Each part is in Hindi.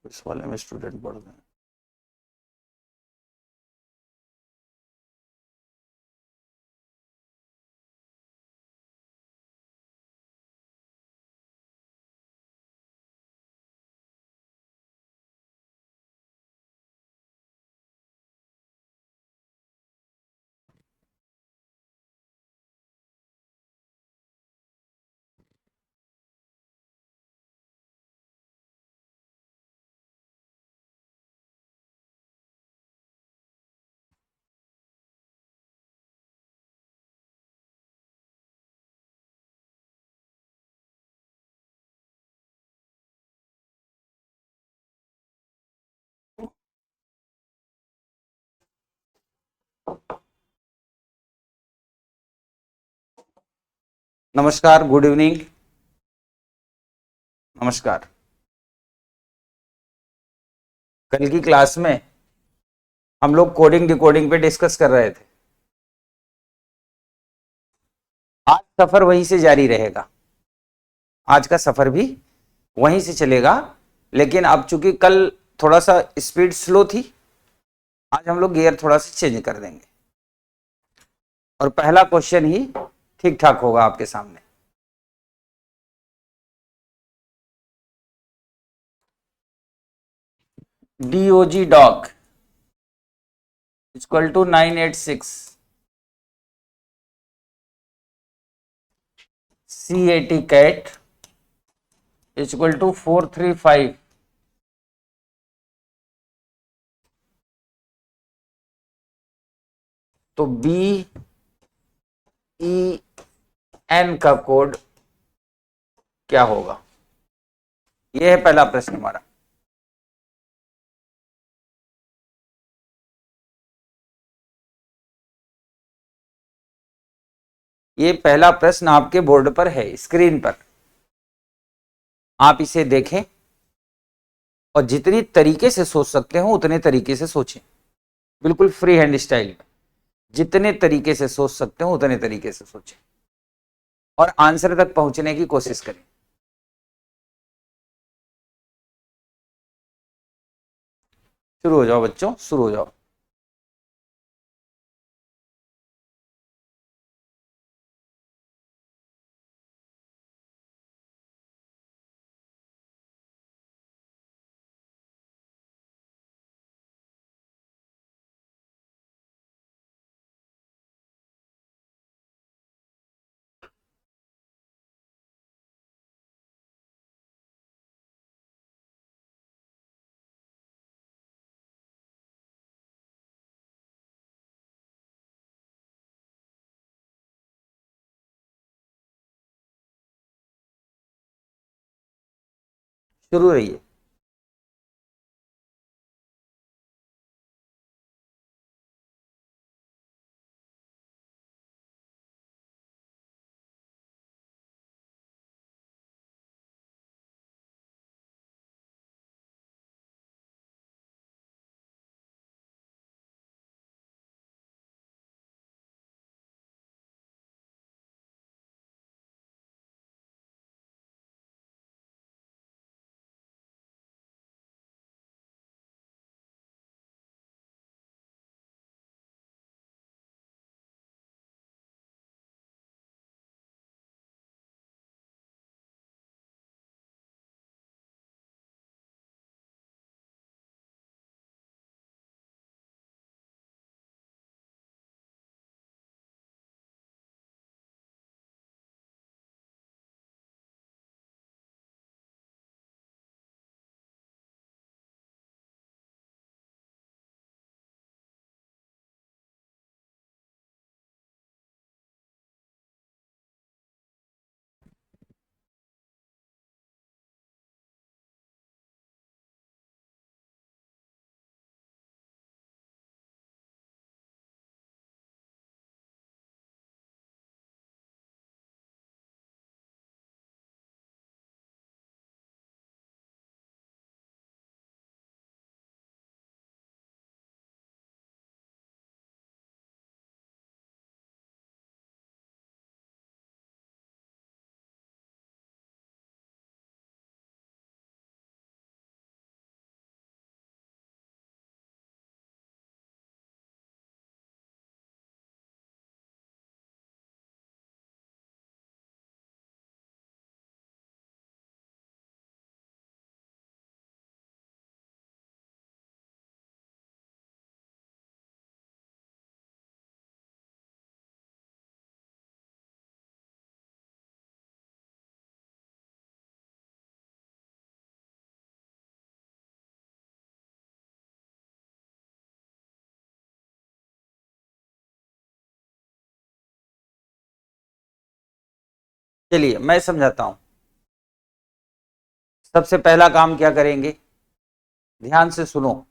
इस वाले में स्टूडेंट पढ़ रहे हैं। नमस्कार, गुड इवनिंग। नमस्कार। कल की क्लास में हम लोग कोडिंग डिकोडिंग पे डिस्कस कर रहे थे। आज सफर वहीं से जारी रहेगा। आज का सफर भी वहीं से चलेगा, लेकिन अब चूंकि कल थोड़ा सा स्पीड स्लो थी, आज हम लोग गियर थोड़ा सा चेंज कर देंगे और पहला क्वेश्चन ही ठीक ठाक होगा आपके सामने। DOG dog equal to 986, CAT cat equal to 435, तो BEN का कोड क्या होगा? यह है पहला प्रश्न हमारा। ये पहला प्रश्न आपके बोर्ड पर है, स्क्रीन पर। आप इसे देखें और जितनी तरीके से सोच सकते हो उतने तरीके से सोचें, बिल्कुल फ्री हैंड स्टाइल में। जितने तरीके से सोच सकते हो उतने तरीके से सोचें और आंसर तक पहुंचने की कोशिश करें। शुरू हो जाओ बच्चों, शुरू हो जाओ। शुरू रहिए। चलिए मैं समझाता हूं। सबसे पहला काम क्या करेंगे, ध्यान से सुनो।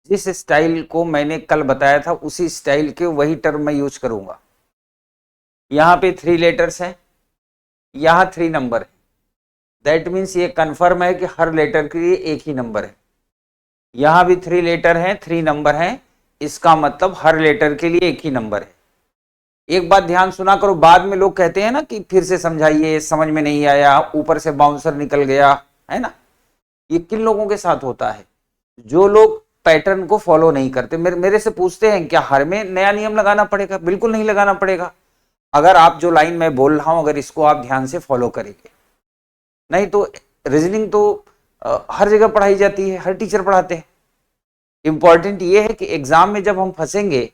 जिस स्टाइल को मैंने कल बताया था उसी स्टाइल के वही टर्म मैं यूज करूंगा। यहां पे 3 लेटर्स हैं, यहां 3 नंबर है। दैट मीन्स ये कंफर्म है कि हर लेटर के लिए एक ही नंबर है। यहां भी 3 लेटर हैं, 3 नंबर हैं, इसका मतलब हर लेटर के लिए एक ही नंबर है। एक बात ध्यान सुना करो, बाद में लोग कहते हैं ना कि फिर से समझाइए, समझ में नहीं आया, ऊपर से बाउंसर निकल गया, है ना। ये किन लोगों के साथ होता है, जो लोग पैटर्न को फॉलो नहीं करते। मेरे से पूछते हैं क्या हर में नया नियम लगाना पड़ेगा? बिल्कुल नहीं लगाना पड़ेगा। अगर आप जो लाइन मैं बोल रहा हूं अगर इसको आप ध्यान से फॉलो करेंगे, नहीं तो रीजनिंग तो हर जगह पढ़ाई जाती है, हर टीचर पढ़ाते हैं। इंपॉर्टेंट ये है कि एग्जाम में जब हम फंसेंगे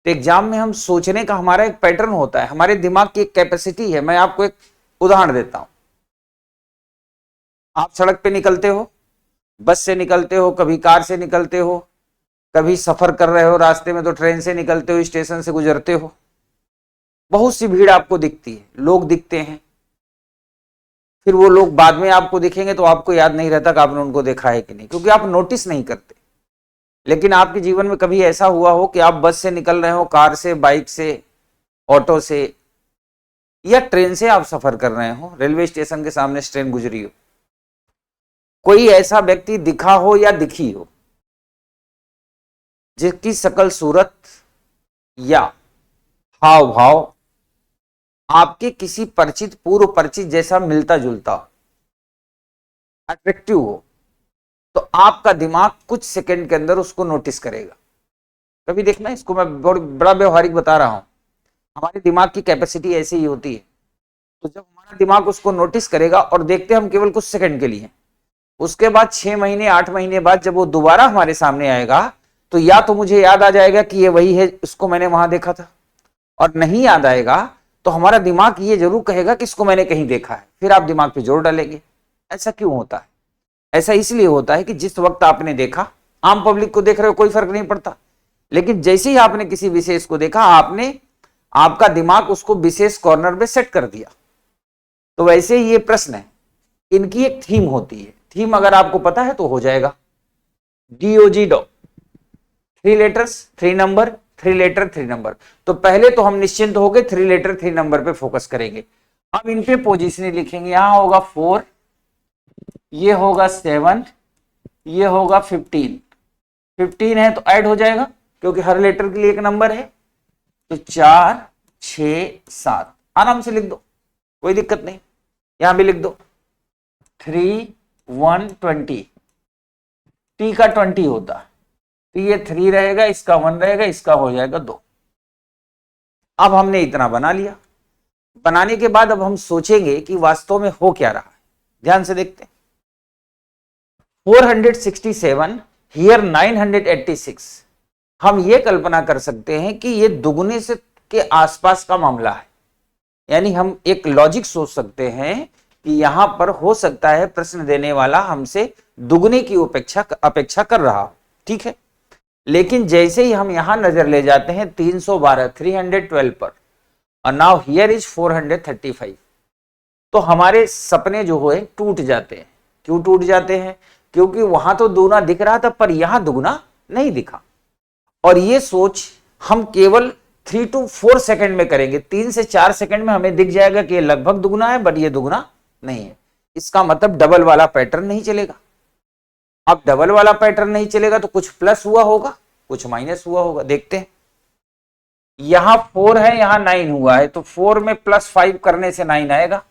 तो एग्जाम में हम सोचने का हमारा एक पैटर्न होता है, हमारे दिमाग की एक कैपेसिटी है। मैं आपको एक उदाहरण देता हूं। आप सड़क पे निकलते हो, बस से निकलते हो, कभी कार से निकलते हो, कभी सफर कर रहे हो रास्ते में तो ट्रेन से निकलते हो, स्टेशन से गुजरते हो। बहुत सी भीड़ आपको दिखती है, लोग दिखते हैं। फिर वो लोग बाद में आपको दिखेंगे तो आपको याद नहीं रहता कि आपने उनको देखा है कि नहीं, क्योंकि आप नोटिस नहीं करते। लेकिन आपके जीवन में कभी ऐसा हुआ हो कि आप बस से निकल रहे हो, कार से, बाइक से, ऑटो से या ट्रेन से आप सफर कर रहे हो, रेलवे स्टेशन के सामने से ट्रेन गुजरी हो, कोई ऐसा व्यक्ति दिखा हो या दिखी हो जिसकी शकल सूरत या हाव भाव आपके किसी परिचित, पूर्व परिचित जैसा मिलता जुलता, अट्रैक्टिव हो, तो आपका दिमाग कुछ सेकंड के अंदर उसको नोटिस करेगा। कभी देखना, इसको मैं बड़ा व्यवहारिक बता रहा हूं। हमारे दिमाग की कैपेसिटी ऐसी ही होती है। तो जब हमारा दिमाग उसको नोटिस करेगा, और देखते हम केवल कुछ सेकंड के लिए, उसके बाद 6 महीने 8 महीने बाद जब वो दोबारा हमारे सामने आएगा तो या तो मुझे याद आ जाएगा कि ये वही है, इसको मैंने वहां देखा था, और नहीं याद आएगा तो हमारा दिमाग ये जरूर कहेगा कि इसको मैंने कहीं देखा है। फिर आप दिमाग पे जोर डालेंगे। ऐसा क्यों होता है? ऐसा इसलिए होता है कि जिस वक्त आपने देखा, आम पब्लिक को देख रहे हो कोई फर्क नहीं पड़ता, लेकिन जैसे ही आपने किसी विशेष को देखा, आपका दिमाग उसको विशेष कॉर्नर में सेट कर दिया। तो वैसे ही ये प्रश्न है, इनकी एक थीम होती है। थीम अगर आपको पता है तो हो जाएगा। DOG डॉ, 3 लेटर्स 3 नंबर, 3 लेटर 3 नंबर। तो पहले तो हम निश्चिंत हो गए, 3 लेटर 3 नंबर पे फोकस करेंगे। अब इन पे पोजीशन लिखेंगे। यहां होगा 4, ये होगा 7, ये होगा 15। 15 है तो ऐड हो जाएगा क्योंकि हर लेटर के लिए एक नंबर है। तो 4 6 7 आराम से लिख दो, कोई दिक्कत नहीं। यहां भी लिख दो 3 1 20, टी का 20 होता है, तो ये 3 रहेगा, इसका 1 रहेगा, इसका हो जाएगा 2। अब हमने इतना बना लिया। बनाने के बाद अब हम सोचेंगे कि वास्तव में हो क्या रहा है। ध्यान से देखते हैं। 467 हियर 986। हम ये कल्पना कर सकते हैं कि ये दुगने से के आसपास का मामला है। यानी हम एक लॉजिक सोच सकते हैं कि यहां पर हो सकता है प्रश्न देने वाला हमसे दुगने की अपेक्षा कर रहा हो। ठीक है, लेकिन जैसे ही हम यहां नजर ले जाते हैं 312 312 पर, और नाउ हियर इज 435, तो हमारे सपने जो है टूट जाते हैं। क्यों टूट जाते हैं? क्योंकि वहां तो दुगना दिख रहा था पर यहां दुगना नहीं दिखा। और ये सोच हम केवल 3 to 4 सेकंड में करेंगे। 3 से 4 सेकंड में हमें दिख जाएगा कि ये लगभग दुगना है बट ये दुगना नहीं है। इसका मतलब डबल वाला पैटर्न नहीं चलेगा। अब डबल वाला पैटर्न नहीं चलेगा तो कुछ प्लस हुआ होगा, कुछ माइनस हुआ होगा। देखते हैं, यहां 4 है, यहां 9 हुआ है, तो 4 में +5 करने से 9 आएगा।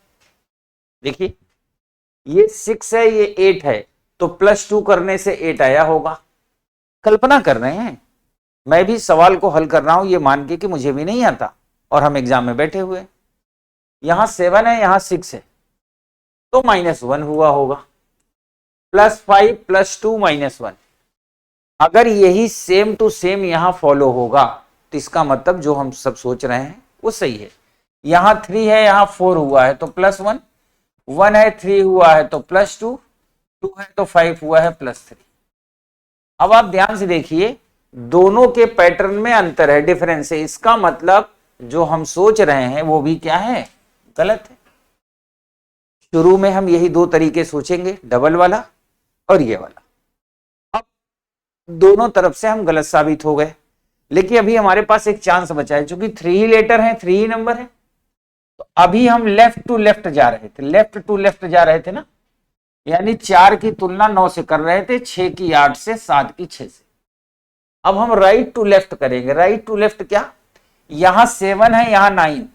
देखिए, ये 6 है, ये 8 है, तो +2 करने से 8 आया होगा। कल्पना कर रहे हैं, मैं भी सवाल को हल कर रहा हूं ये मान के कि मुझे भी नहीं आता और हम एग्जाम में बैठे हुए। यहां 7 है, यहां 6 है, तो -1 हुआ होगा। +5 +2 -1। अगर यही सेम टू सेम यहां फॉलो होगा तो इसका मतलब जो हम सब सोच रहे हैं वो सही है। यहां 3 है, यहां 4 हुआ है तो +1, 1 है, 3 हुआ है तो +2, 2 है तो 5 हुआ है +3। अब आप ध्यान से देखिए, दोनों के पैटर्न में अंतर है, डिफरेंस है। इसका मतलब जो हम सोच रहे हैं वो भी क्या है? गलत है। शुरू में हम यही दो तरीके सोचेंगे, डबल वाला और ये वाला। अब दोनों तरफ से हम गलत साबित हो गए, लेकिन अभी हमारे पास एक चांस बचा है, क्योंकि 3 ही लेटर है, 3 ही नंबर है। तो अभी हम लेफ्ट टू लेफ्ट जा रहे थे, लेफ्ट टू लेफ्ट जा रहे थे ना, यानी 4 की तुलना 9 से कर रहे थे, 6 की 8 से, 7 की 6 से। अब हम राइट टू लेफ्ट करेंगे। राइट टू लेफ्ट क्या, यहां 7 है, यहां 9,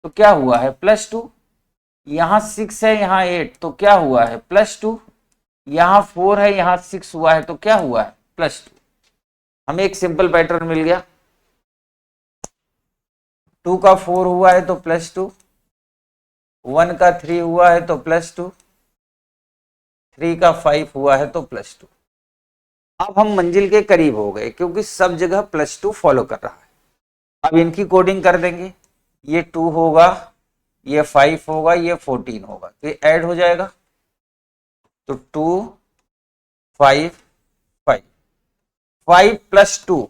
तो क्या हुआ है +2। यहां 6 है, यहां 8, तो क्या हुआ है +2। यहां 4 है, यहां 6 हुआ है, तो क्या हुआ है +2। हमें एक सिंपल पैटर्न मिल गया। 2 का 4 हुआ है तो +2, 1 का 3 हुआ है तो +2, 3 का 5 हुआ है तो +2। अब हम मंजिल के करीब हो गए, क्योंकि सब जगह +2 फॉलो कर रहा है। अब इनकी कोडिंग कर देंगे, ये 2 होगा, ये 5 होगा, ये 14 होगा, तो ये ऐड हो जाएगा। तो 2 5 5 5 + 2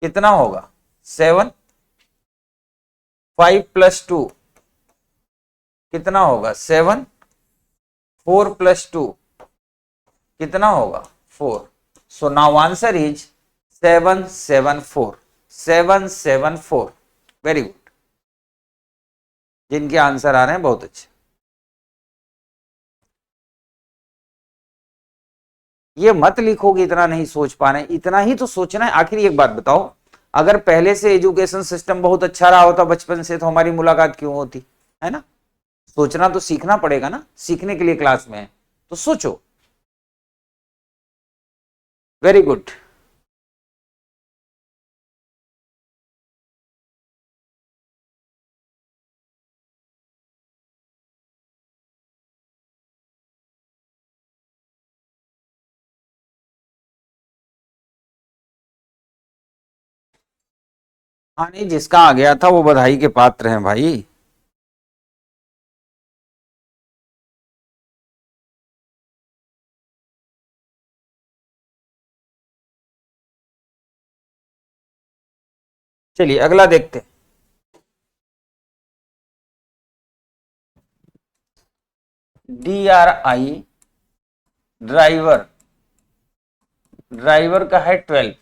कितना होगा 7, 5 + 2 कितना होगा 7, 4 + 2 कितना होगा 4। So now answer is 774, 774। Very good, जिनके आंसर आ रहे हैं बहुत अच्छे। ये मत लिखोगे इतना नहीं सोच पा रहे, इतना ही तो सोचना है। आखिर एक बात बताओ, अगर पहले से एजुकेशन सिस्टम बहुत अच्छा रहा होता बचपन से, तो हमारी मुलाकात क्यों होती, है ना। सोचना तो सीखना पड़ेगा ना, सीखने के लिए क्लास में है, तो सोचो। Very good. हाँ नहीं, जिसका आ गया था वो बधाई के पात्र हैं भाई। चलिए अगला देखते हैं। DRI ड्राइवर, ड्राइवर का है 12।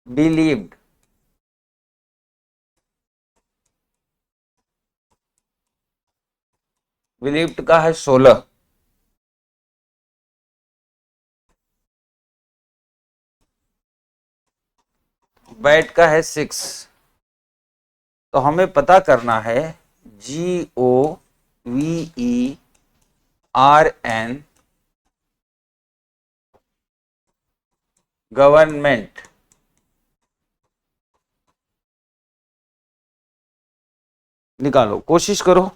बिलीव्ड, बिलीव्ड का है 16। बैट का है 6। तो हमें पता करना है GOVERN गवर्नमेंट, निकालो, कोशिश करो।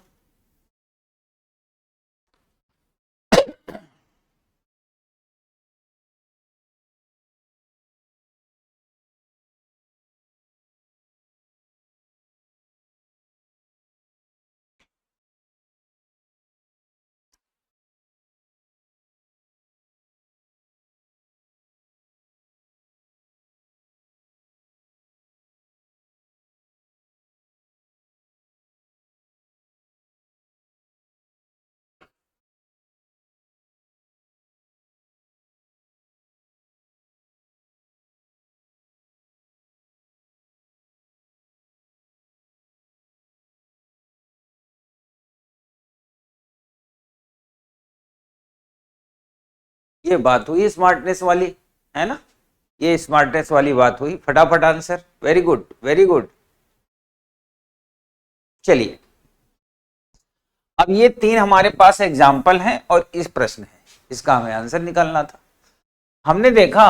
ये बात हुई स्मार्टनेस वाली, है ना, ये स्मार्टनेस वाली बात हुई। फटाफट answer, very good very good. चलिए, अब ये 3 हमारे पास एग्जाम्पल हैं और इस प्रश्न है, इसका हमें आंसर निकालना था। हमने देखा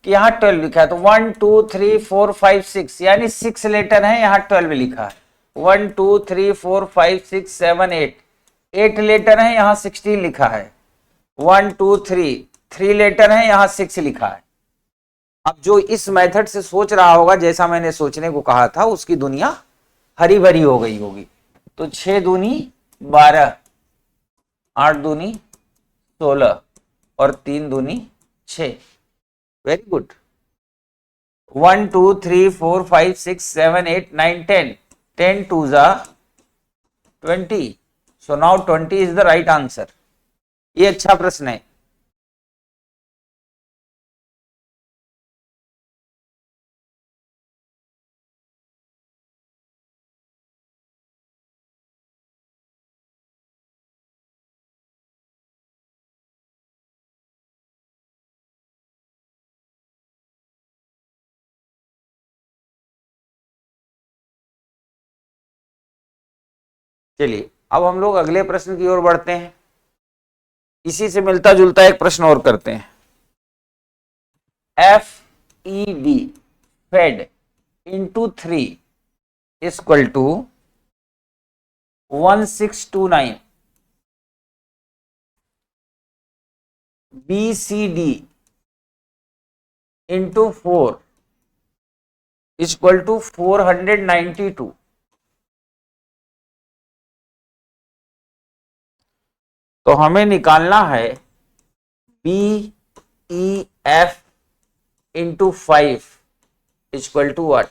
कि यहाँ 12 लिखा है, तो 1 2 3 4 5 6, यानी 6 लेटर है, यहाँ 12 लिखा है। 1 2 3 4 5 6 7 8, 8 लेटर है, यहाँ 16 लिखा है। 1 2 3, 3 लेटर है, यहाँ 6 लिखा है। अब जो इस मेथड से सोच रहा होगा, जैसा मैंने सोचने को कहा था, उसकी दुनिया हरी भरी हो गई होगी। तो 6 दूनी 12, 8 दूनी 16 और 3 दूनी 6। Very good. 1 2 3 4 5 6 7 8 9 10, 10 2s are 20, so now 20 is the right answer। ये अच्छा प्रश्न है। चलिए अब हम लोग अगले प्रश्न की ओर बढ़ते हैं। इसी से मिलता जुलता एक प्रश्न और करते हैं। FED fed into 3 equal to 1629। BCD into 4 equal to 492। तो हमें निकालना है BEF into 5 equal to what?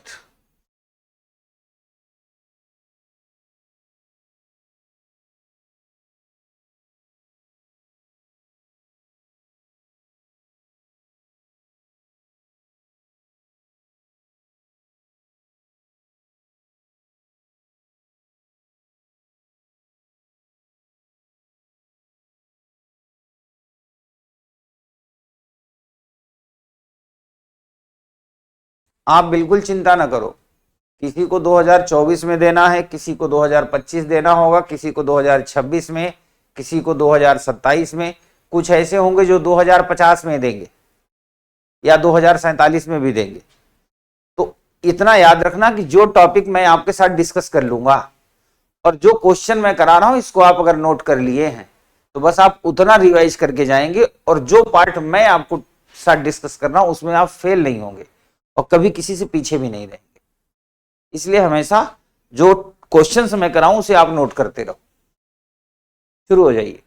आप बिल्कुल चिंता ना करो, किसी को 2024 में देना है, किसी को 2025 देना होगा, किसी को 2026 में, किसी को 2027 में, कुछ ऐसे होंगे जो 2050 में देंगे या 2047 में भी देंगे। तो इतना याद रखना कि जो टॉपिक मैं आपके साथ डिस्कस कर लूंगा और जो क्वेश्चन मैं करा रहा हूं इसको आप अगर नोट कर लिए हैं तो बस आप उतना रिवाइज करके जाएंगे और जो पार्ट मैं आपको साथ डिस्कस कर रहा हूं उसमें आप फेल नहीं होंगे और कभी किसी से पीछे भी नहीं रहेंगे। इसलिए हमेशा जो क्वेश्चंस मैं कराऊं उसे आप नोट करते रहो। शुरू हो जाइए।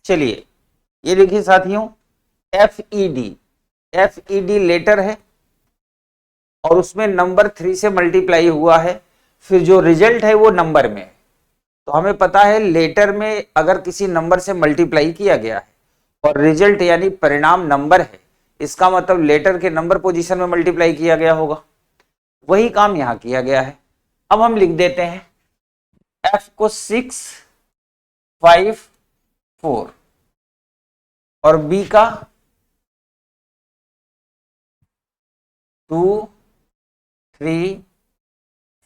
चलिए ये देखिए साथियों, एफ ई डी लेटर है और उसमें नंबर 3 से मल्टीप्लाई हुआ है, फिर जो रिजल्ट है वो नंबर में है। तो हमें पता है लेटर में अगर किसी नंबर से मल्टीप्लाई किया गया है और रिजल्ट यानी परिणाम नंबर है, इसका मतलब लेटर के नंबर पोजीशन में मल्टीप्लाई किया गया होगा। वही काम यहां किया गया है। अब हम लिख देते हैं एफ को 6 5 4 और बी का 2 3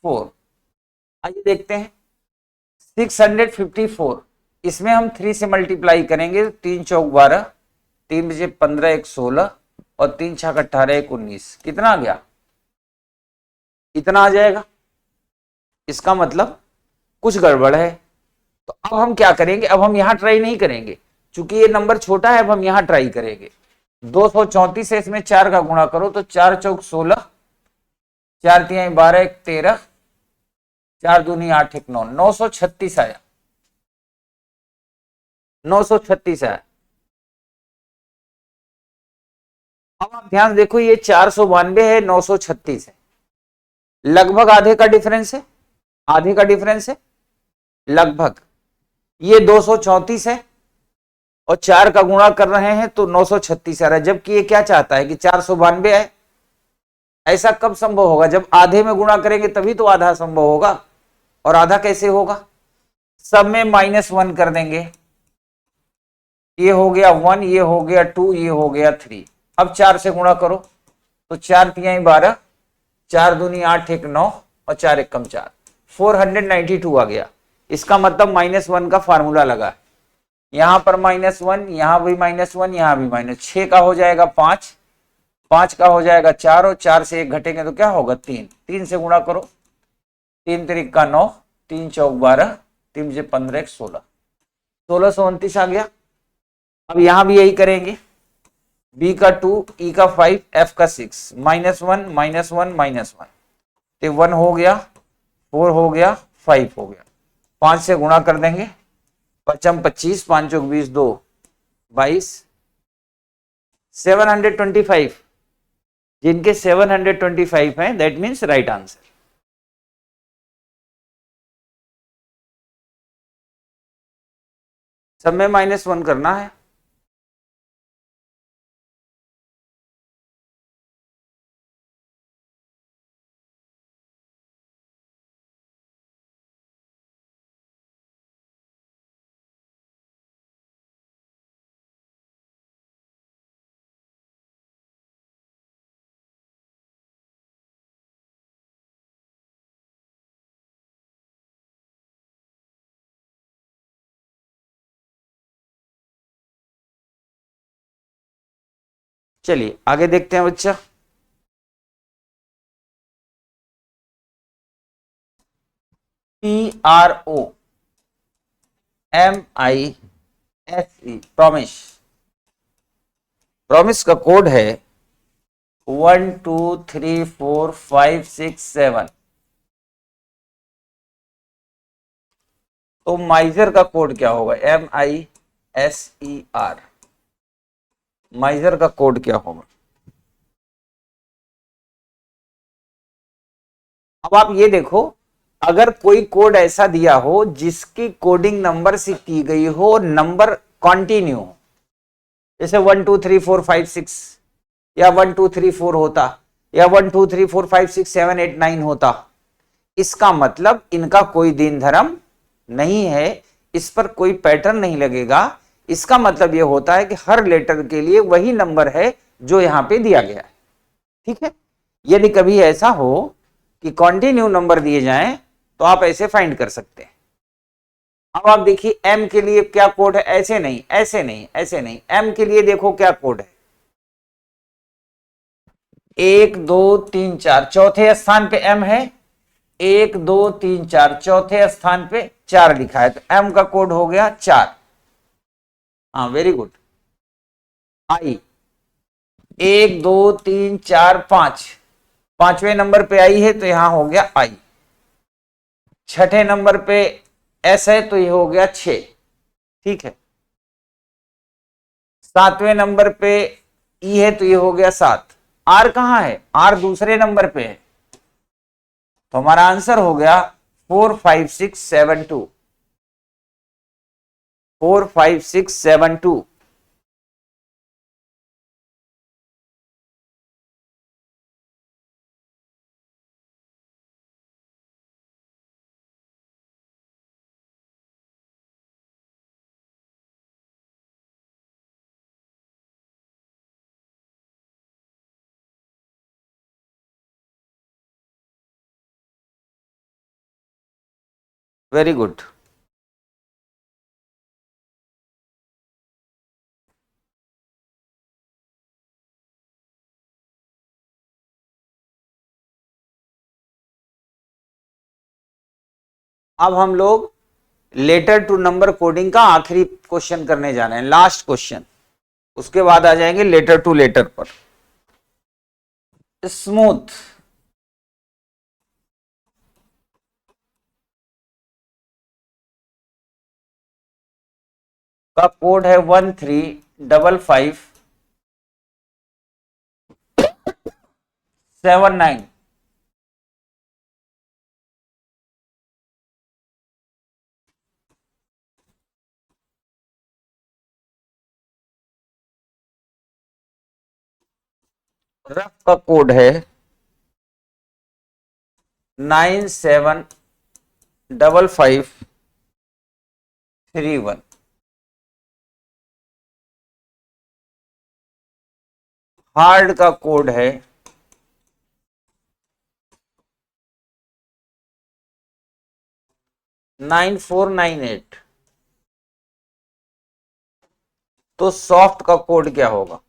4। आइए देखते हैं 654, इसमें हम 3 से मल्टीप्लाई करेंगे। 3 चौक 12, 3 बजे 15 1 16 और 3 छक 18 1 19। कितना आ गया? इतना आ जाएगा। इसका मतलब कुछ गड़बड़ है। तो अब हम क्या करेंगे? अब हम यहां ट्राई नहीं करेंगे क्योंकि ये नंबर छोटा है। अब हम यहां ट्राई करेंगे। 234 से इसमें 4 का गुणा करो तो 4 चौक 16, 4 तिहाई 12 1 13, 4 दूनी 8 1 9, 936 आया। 936 आया। अब आप ध्यान देखो, ये 492 है, 936 है, लगभग आधे का डिफरेंस है। आधे का डिफरेंस है लगभग। ये 234 है और 4 का गुणा कर रहे हैं तो 936 आ रहा है, जबकि ये क्या चाहता है कि 492 आए। ऐसा कब संभव होगा? जब आधे में गुणा करेंगे तभी तो आधा संभव होगा। और आधा कैसे होगा? सब में -1 कर देंगे। ये हो गया 1, ये हो गया 2, ये हो गया 3। अब 4 से गुणा करो तो 4 तिहाई 12, 4 दूनी 8, 1 9 और 4 एकम 4, 492 आ गया। इसका मतलब -1 का फार्मूला लगा। यहां पर -1, यहां भी -1, यहां भी -6 का हो जाएगा 5, 5 का हो जाएगा 4 और 4 से 1 घटेंगे तो क्या होगा 3, 3 से गुणा करो, 3 तिरिक का 9, 3 चौक 12, 3 से 15 1 16, 1629 आ गया। अब यहां भी यही करेंगे, बी का 2, ई का 5, एफ का 6, -1 -1 -1 तो 1 हो गया, 4 हो गया, 5 हो गया। 5 से गुणा कर देंगे, 5 25, 5 चौक 20, 2 22, 725। जिनके 725 हैं दैट मीन्स राइट आंसर। सब में -1 करना है। चलिए आगे देखते हैं बच्चा। PROMISE, प्रॉमिस का कोड है 1 2 3 4 5 6 7। तो माइजर का कोड क्या होगा? MISER, माइजर का कोड क्या होगा? अब आप ये देखो, अगर कोई कोड ऐसा दिया हो जिसकी कोडिंग नंबर से की गई हो, नंबर कंटिन्यू हो, जैसे 1 2 3 4 5 6 या 1 2 3 4 होता, या 1 2 3 4 5 6 7 8 9 होता, इसका मतलब इनका कोई दिन धर्म नहीं है, इस पर कोई पैटर्न नहीं लगेगा। इसका मतलब यह होता है कि हर लेटर के लिए वही नंबर है जो यहां पे दिया गया है। ठीक है, यदि कभी ऐसा हो कि कंटिन्यू नंबर दिए जाएं तो आप ऐसे फाइंड कर सकते हैं। अब आप देखिए एम के लिए क्या कोड है? ऐसे नहीं, ऐसे नहीं, ऐसे नहीं, एम के लिए देखो क्या कोड है, 1 2 3 4, चौथे स्थान पे एम है, 1 2 3 4, चौथे स्थान पे 4 लिखा है, तो एम का कोड हो गया 4। हाँ वेरी गुड। आई 1 2 3 4 5, पांचवें नंबर पे आई है तो यहां हो गया आई। छठे नंबर पे एस है तो ये हो गया 6। ठीक है, सातवें नंबर पे ई है तो ये हो गया 7। आर कहां है? आर दूसरे नंबर पे है, तो हमारा आंसर हो गया 45672, 45672। Very good. अब हम लोग लेटर टू नंबर कोडिंग का आखिरी क्वेश्चन करने जा रहे हैं, लास्ट क्वेश्चन। उसके बाद आ जाएंगे लेटर टू लेटर पर। स्मूथ का कोड है 135579। रफ का कोड है 975531। हार्ड का कोड है 9498। तो सॉफ्ट का कोड क्या होगा?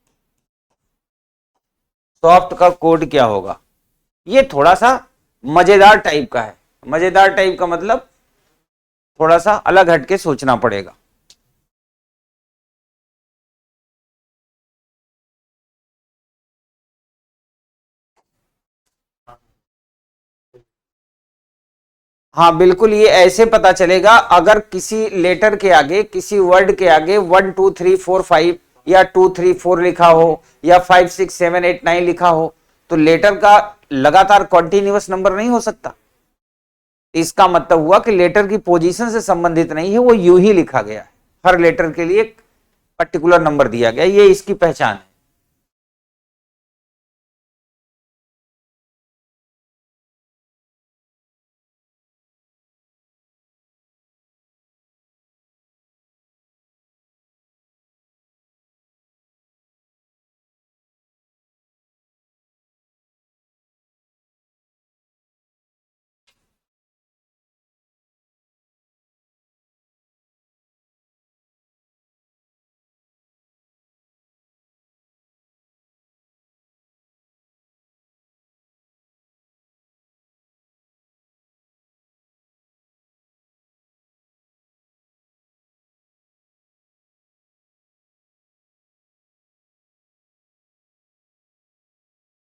सॉफ्ट का कोड क्या होगा? ये थोड़ा सा मजेदार टाइप का है। मजेदार टाइप का मतलब थोड़ा सा अलग हटके सोचना पड़ेगा। हाँ बिल्कुल, ये ऐसे पता चलेगा अगर किसी लेटर के आगे, किसी वर्ड के आगे 1 2 3 4 5 या 2 3 4 लिखा हो या 5 6 7 8 9 लिखा हो, तो लेटर का लगातार कॉन्टिन्यूअस नंबर नहीं हो सकता। इसका मतलब हुआ कि लेटर की पोजीशन से संबंधित नहीं है, वो यूं ही लिखा गया है। हर लेटर के लिए एक पर्टिकुलर नंबर दिया गया, ये इसकी पहचान है।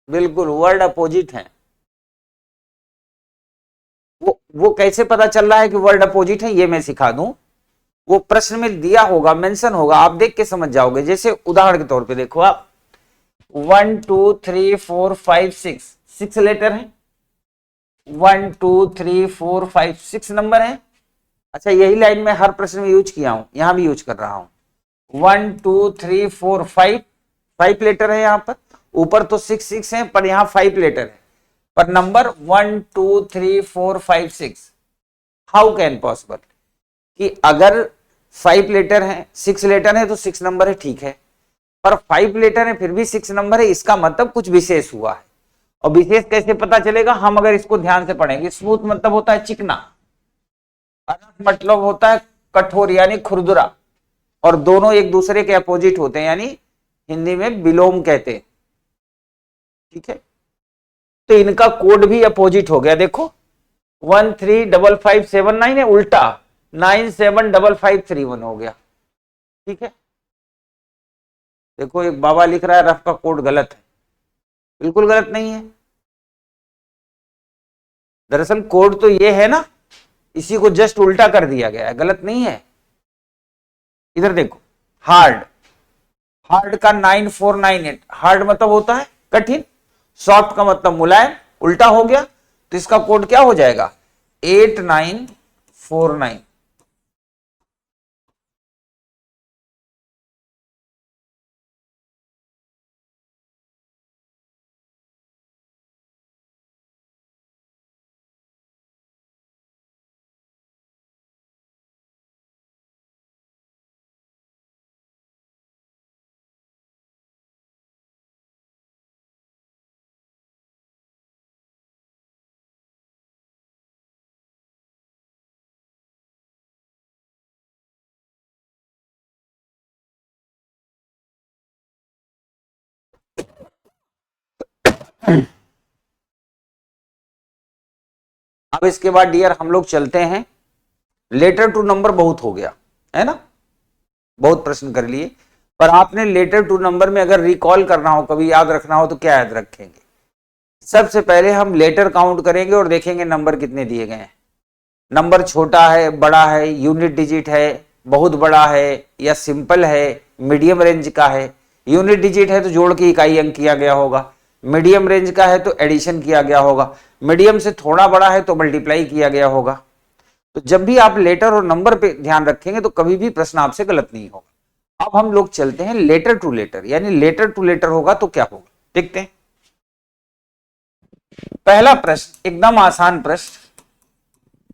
बिल्कुल वर्ड अपोजिट है। वो कैसे पता चल रहा है कि वर्ड अपोजिट है, ये मैं सिखा दूं। वो प्रश्न में दिया होगा, मेंशन होगा, आप देख के समझ जाओगे। जैसे उदाहरण के तौर पे देखो आप, 1 2 3 4 5 6, 6 लेटर है। 1 2 3 4 5 6 नंबर है। अच्छा, यही लाइन में हर प्रश्न में यूज किया हूं, यहां भी यूज कर रहा हूं। 1 2 3 4 5, 5 लेटर है यहां पर। ऊपर तो 6 6 है, पर यहां 5 लेटर है, पर नंबर 1 2 3 4 5 6। हाउ कैन पॉसिबल कि अगर 5 लेटर है, 6 लेटर है तो 6 नंबर है, ठीक है, पर 5 लेटर है फिर भी 6 नंबर है, इसका मतलब कुछ विशेष हुआ है। और विशेष कैसे पता चलेगा? हम अगर इसको ध्यान से पढ़ेंगे। स्मूथ मतलब होता है चिकना, अनफ मतलब होता है कठोर यानी खुरदुरा, और दोनों एक दूसरे के अपोजिट होते हैं, यानी हिंदी में विलोम कहते हैं। ठीक है, तो इनका कोड भी अपोजिट हो गया। देखो 135579 है, उल्टा 975531 हो गया। ठीक है, देखो एक बाबा लिख रहा है रफ का कोड गलत है। बिल्कुल गलत नहीं है। दरअसल कोड तो ये है ना, इसी को जस्ट उल्टा कर दिया गया है, गलत नहीं है। इधर देखो, हार्ड, हार्ड का 9498, हार्ड मतलब होता है कठिन, सॉफ्ट का मतलब मुलायम, उल्टा हो गया, तो इसका कोड क्या हो जाएगा? 8949। अब इसके बाद डियर हम लोग चलते हैं, लेटर टू नंबर बहुत हो गया है ना, बहुत प्रश्न कर लिए, पर आपने लेटर टू नंबर में अगर रिकॉल करना हो, कभी याद रखना हो, तो क्या याद रखेंगे? सबसे पहले हम लेटर काउंट करेंगे और देखेंगे नंबर कितने दिए गए हैं। नंबर छोटा है, बड़ा है, यूनिट डिजिट है, बहुत बड़ा है, या सिंपल है, मीडियम रेंज का है। यूनिट डिजिट है तो जोड़ के इकाई अंक किया गया होगा, मीडियम रेंज का है तो एडिशन किया गया होगा, मीडियम से थोड़ा बड़ा है तो मल्टीप्लाई किया गया होगा। तो जब भी आप लेटर और नंबर पे ध्यान रखेंगे तो कभी भी प्रश्न आपसे गलत नहीं होगा। अब हम लोग चलते हैं लेटर टू लेटर, यानी लेटर टू लेटर होगा तो क्या होगा देखते हैं। पहला प्रश्न एकदम आसान प्रश्न,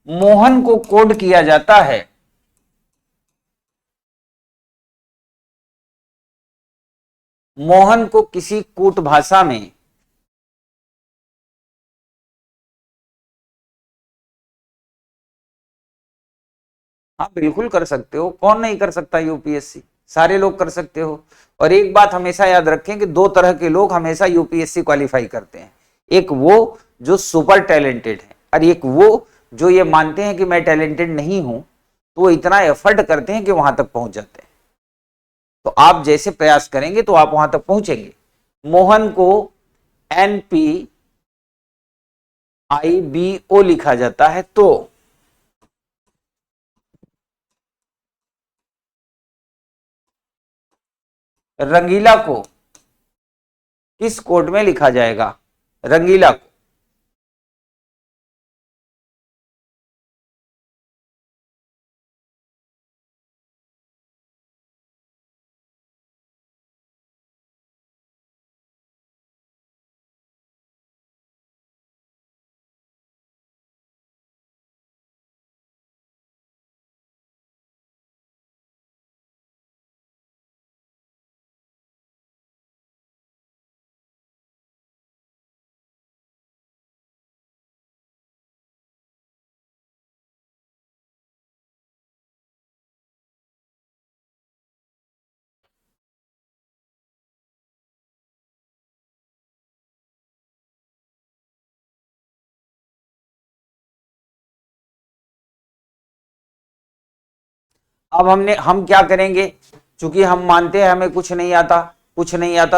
मोहन को कोड किया जाता है मोहन को किसी कूट भाषा में हाँ बिल्कुल कर सकते हो, कौन नहीं कर सकता यूपीएससी, सारे लोग कर सकते हो। और एक बात हमेशा याद रखें कि दो तरह के लोग हमेशा यूपीएससी क्वालिफाई करते हैं, एक वो जो सुपर टैलेंटेड है और एक वो जो ये मानते हैं कि मैं टैलेंटेड नहीं हूं, तो वो इतना एफर्ट करते हैं कि वहां तक पहुंच जाते हैं। तो आप जैसे प्रयास करेंगे तो आप वहां तक पहुंचेंगे। मोहन को NPIBO लिखा जाता है, तो रंगीला को किस कोड में लिखा जाएगा? रंगीला को अब हम क्या करेंगे, चूंकि हम मानते हैं हमें कुछ नहीं आता,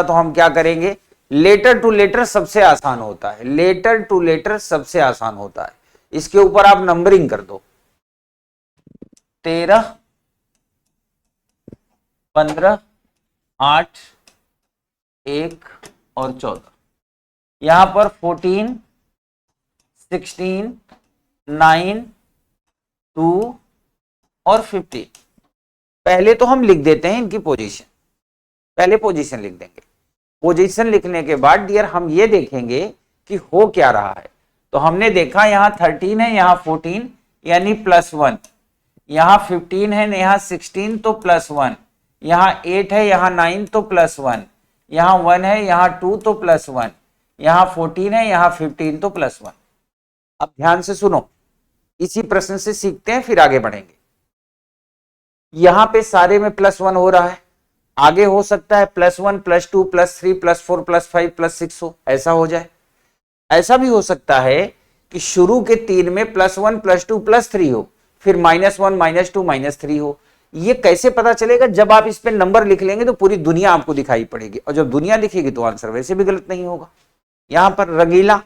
तो हम क्या करेंगे, लेटर टू लेटर सबसे आसान होता है, लेटर टू लेटर सबसे आसान होता है। इसके ऊपर आप नंबरिंग कर दो, 13, 15, 8, 1 और 14। यहां पर 14, 16, 9, 2 और 15। पहले तो हम लिख देते हैं इनकी पोजीशन, पहले पोजीशन लिख देंगे। पोजीशन लिखने के बाद डियर हम ये देखेंगे कि हो क्या रहा है। तो हमने देखा यहां 13 है, यहां 14 यानी +1, यहां 15 है, यहां 16 तो +1, यहां 8 है, यहां 9 तो +1, यहां 1 है, यहां 2 तो +1, यहां 14 है, यहां 15 तो +1। अब ध्यान से सुनो, इसी प्रश्न से सीखते हैं फिर आगे बढ़ेंगे। यहां पे सारे में +1 हो रहा है, आगे हो सकता है +1, +2, +3, +4, +5, +6 हो, ऐसा हो जाए। ऐसा भी हो सकता है कि शुरू के 3 में +1, +2, +3 हो, फिर -1, -2, -3 हो। ये कैसे पता चलेगा? जब आप इस पे नंबर लिख लेंगे तो पूरी दुनिया आपको दिखाई पड़ेगी, और जब दुनिया दिखेगी तो आंसर वैसे भी गलत नहीं होगा। यहां पर रंगीला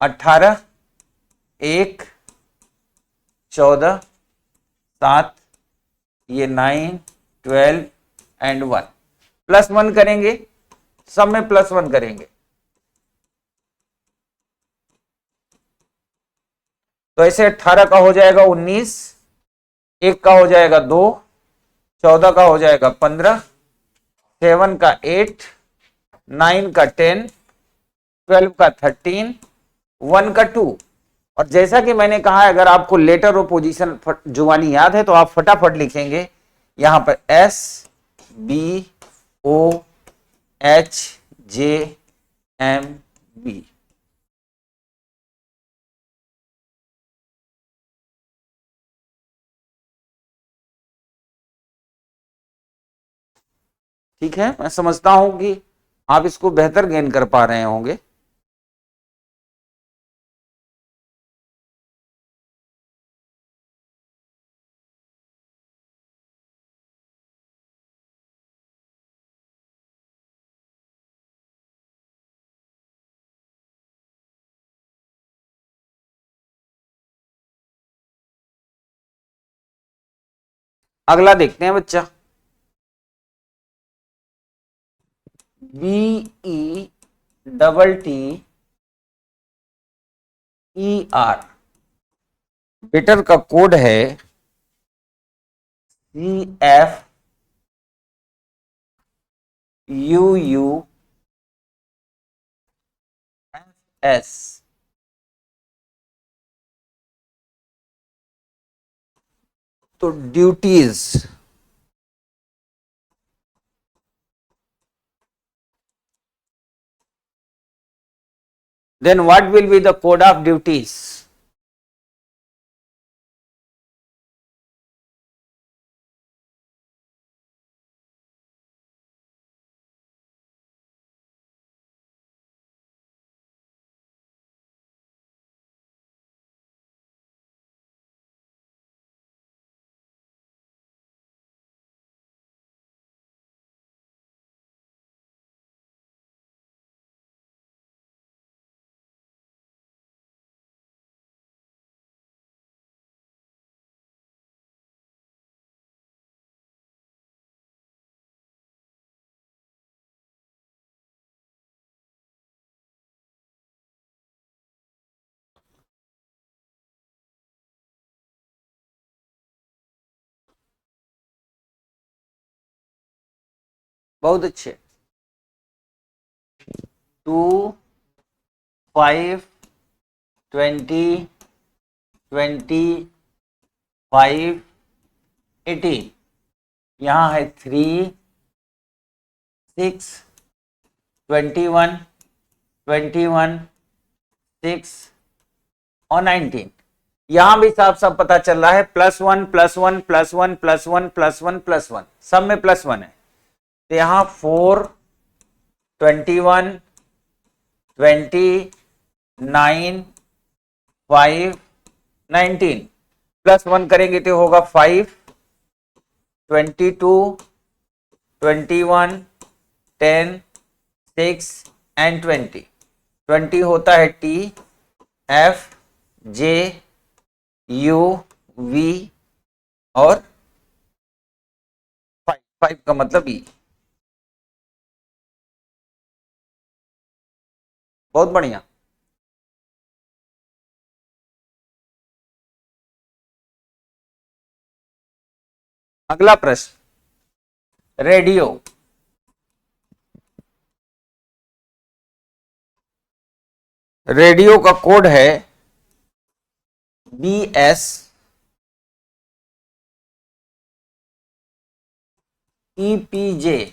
18, 1, 14, 7, ये 9, 12 एंड 1, +1 करेंगे, सब में +1 करेंगे तो ऐसे 18 का हो जाएगा 19, 1 का हो जाएगा 2, 14 का हो जाएगा 15, 7 का 8, 9 का 10, 12 का 13, 1 का 2। और जैसा कि मैंने कहा, अगर आपको लेटर और पोजीशन जुबानी याद है तो आप फटाफट लिखेंगे यहां पर SBOHJMB। ठीक है, मैं समझता हूं कि आप इसको बेहतर गेन कर पा रहे होंगे। अगला देखते हैं बच्चा, BETTER, बेटर का कोड है CFUUFF एस। तो duties, then what will be the code of duties? बहुत अच्छे। 2, 5, 20, 25, 18। यहां है 3, 6, 21, 21, 6 और 19। यहां भी साफ साफ पता चल रहा है +1 +1 +1 +1 +1 +1, सब में +1 है। तो यहां 4, 21, 20, 9, 5, 19 +1 करेंगे तो होगा 5, 22, 21, 10, 6 एंड 20। 20 होता है T, F, J, U, V और 5, 5 का मतलब E। बहुत बढ़िया। अगला प्रश्न, रेडियो। रेडियो का कोड है BS EPJ।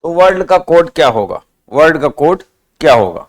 तो वर्ल्ड का कोड क्या होगा? वर्ल्ड का कोड क्या होगा?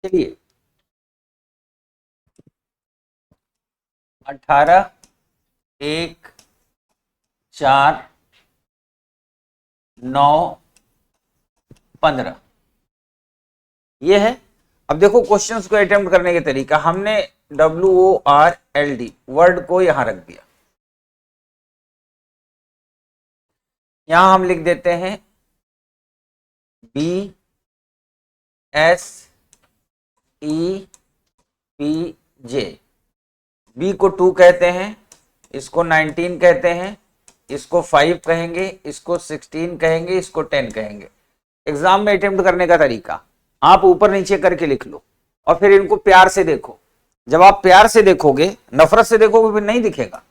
चलिए, 18, 1, 4, 9, 15 ये है। अब देखो क्वेश्चंस को अटेम्प्ट करने के तरीका, हमने WORLD वर्ड को यहां रख दिया। यहां हम लिख देते हैं BSEPJ। बी को 2 कहते हैं, इसको 19 कहते हैं, इसको 5 कहेंगे, इसको 16 कहेंगे, इसको 10 कहेंगे। एग्जाम में अटेम्प्ट करने का तरीका आप ऊपर नीचे करके लिख लो और फिर इनको प्यार से देखो। जब आप प्यार से देखोगे, नफरत से देखोगे फिर नहीं दिखेगा।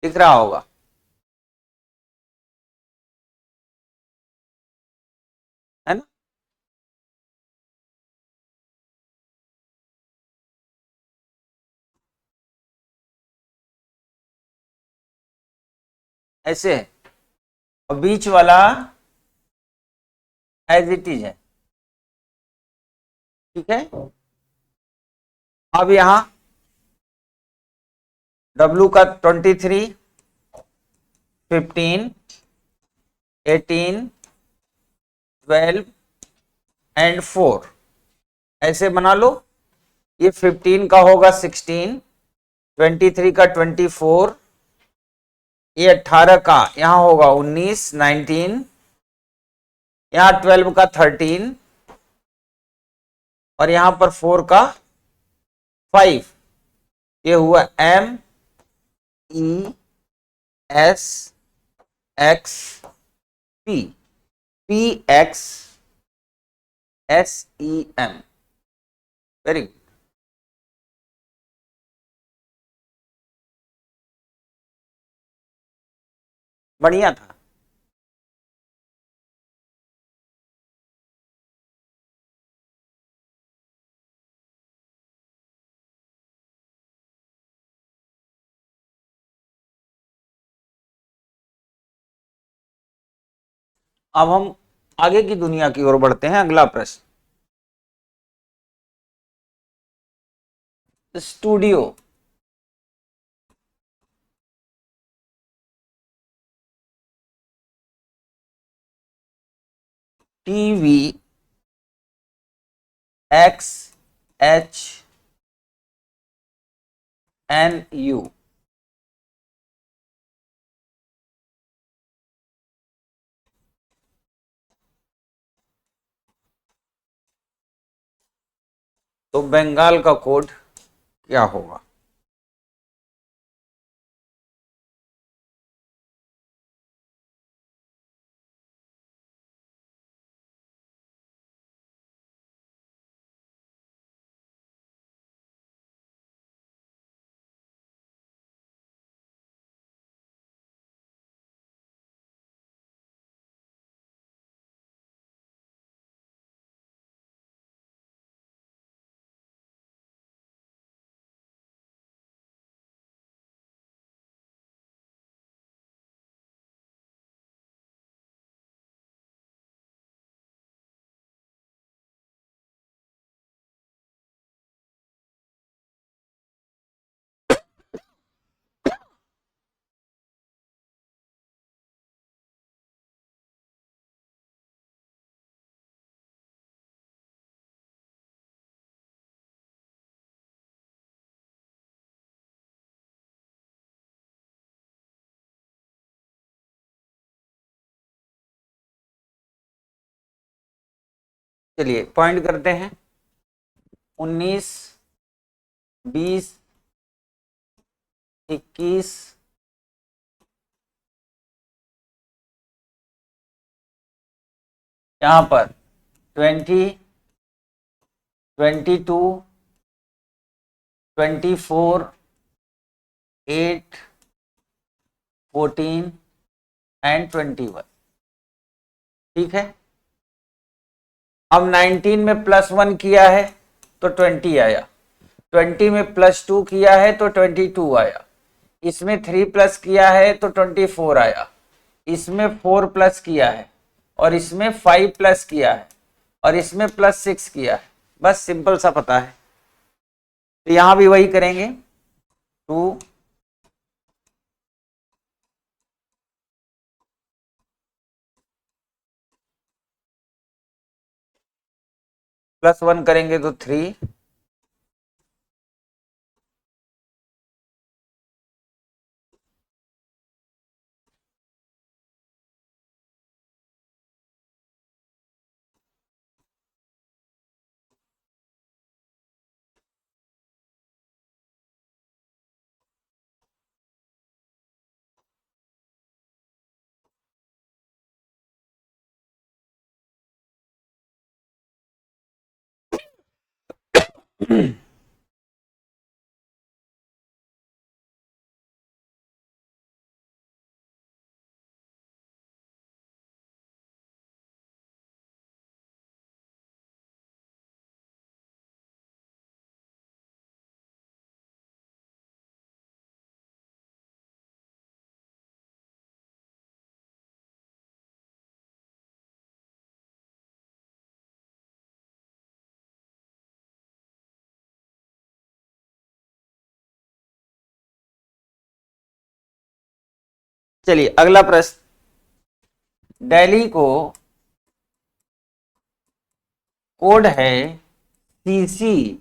दिख रहा होगा। है ना? ऐसे है, और बीच वाला एज इट इज है। ठीक है, अब यहां W का 23, 15, 18, 12 एंड 4 ऐसे बना लो। ये 15 का होगा 16, 23 का 24, ये 18 का यहां होगा 19, 19, यहां 12 का 13 और यहां पर 4 का 5। ये हुआ MESXP, PXSEM। Very good. बढ़िया था। अब हम आगे की दुनिया की ओर बढ़ते हैं। अगला प्रश्न, स्टूडियो। TV XHNU। तो बंगाल का कोड क्या होगा? चलिए पॉइंट करते हैं। 19, 20, 21, यहां पर 20, 22, 24, 8, 14 एंड 21। ठीक है, अब 19 में +1 किया है तो 20 आया, 20 में +2 किया है तो 22 आया, इसमें 3 प्लस किया है तो 24 आया, इसमें 4 प्लस किया है और इसमें 5 प्लस किया है और इसमें +6 किया है। बस सिंपल सा पता है, तो यहां भी वही करेंगे। 2 +1 करेंगे तो 3, चलिए अगला प्रश्न, दिल्ली को कोड है CCIDD,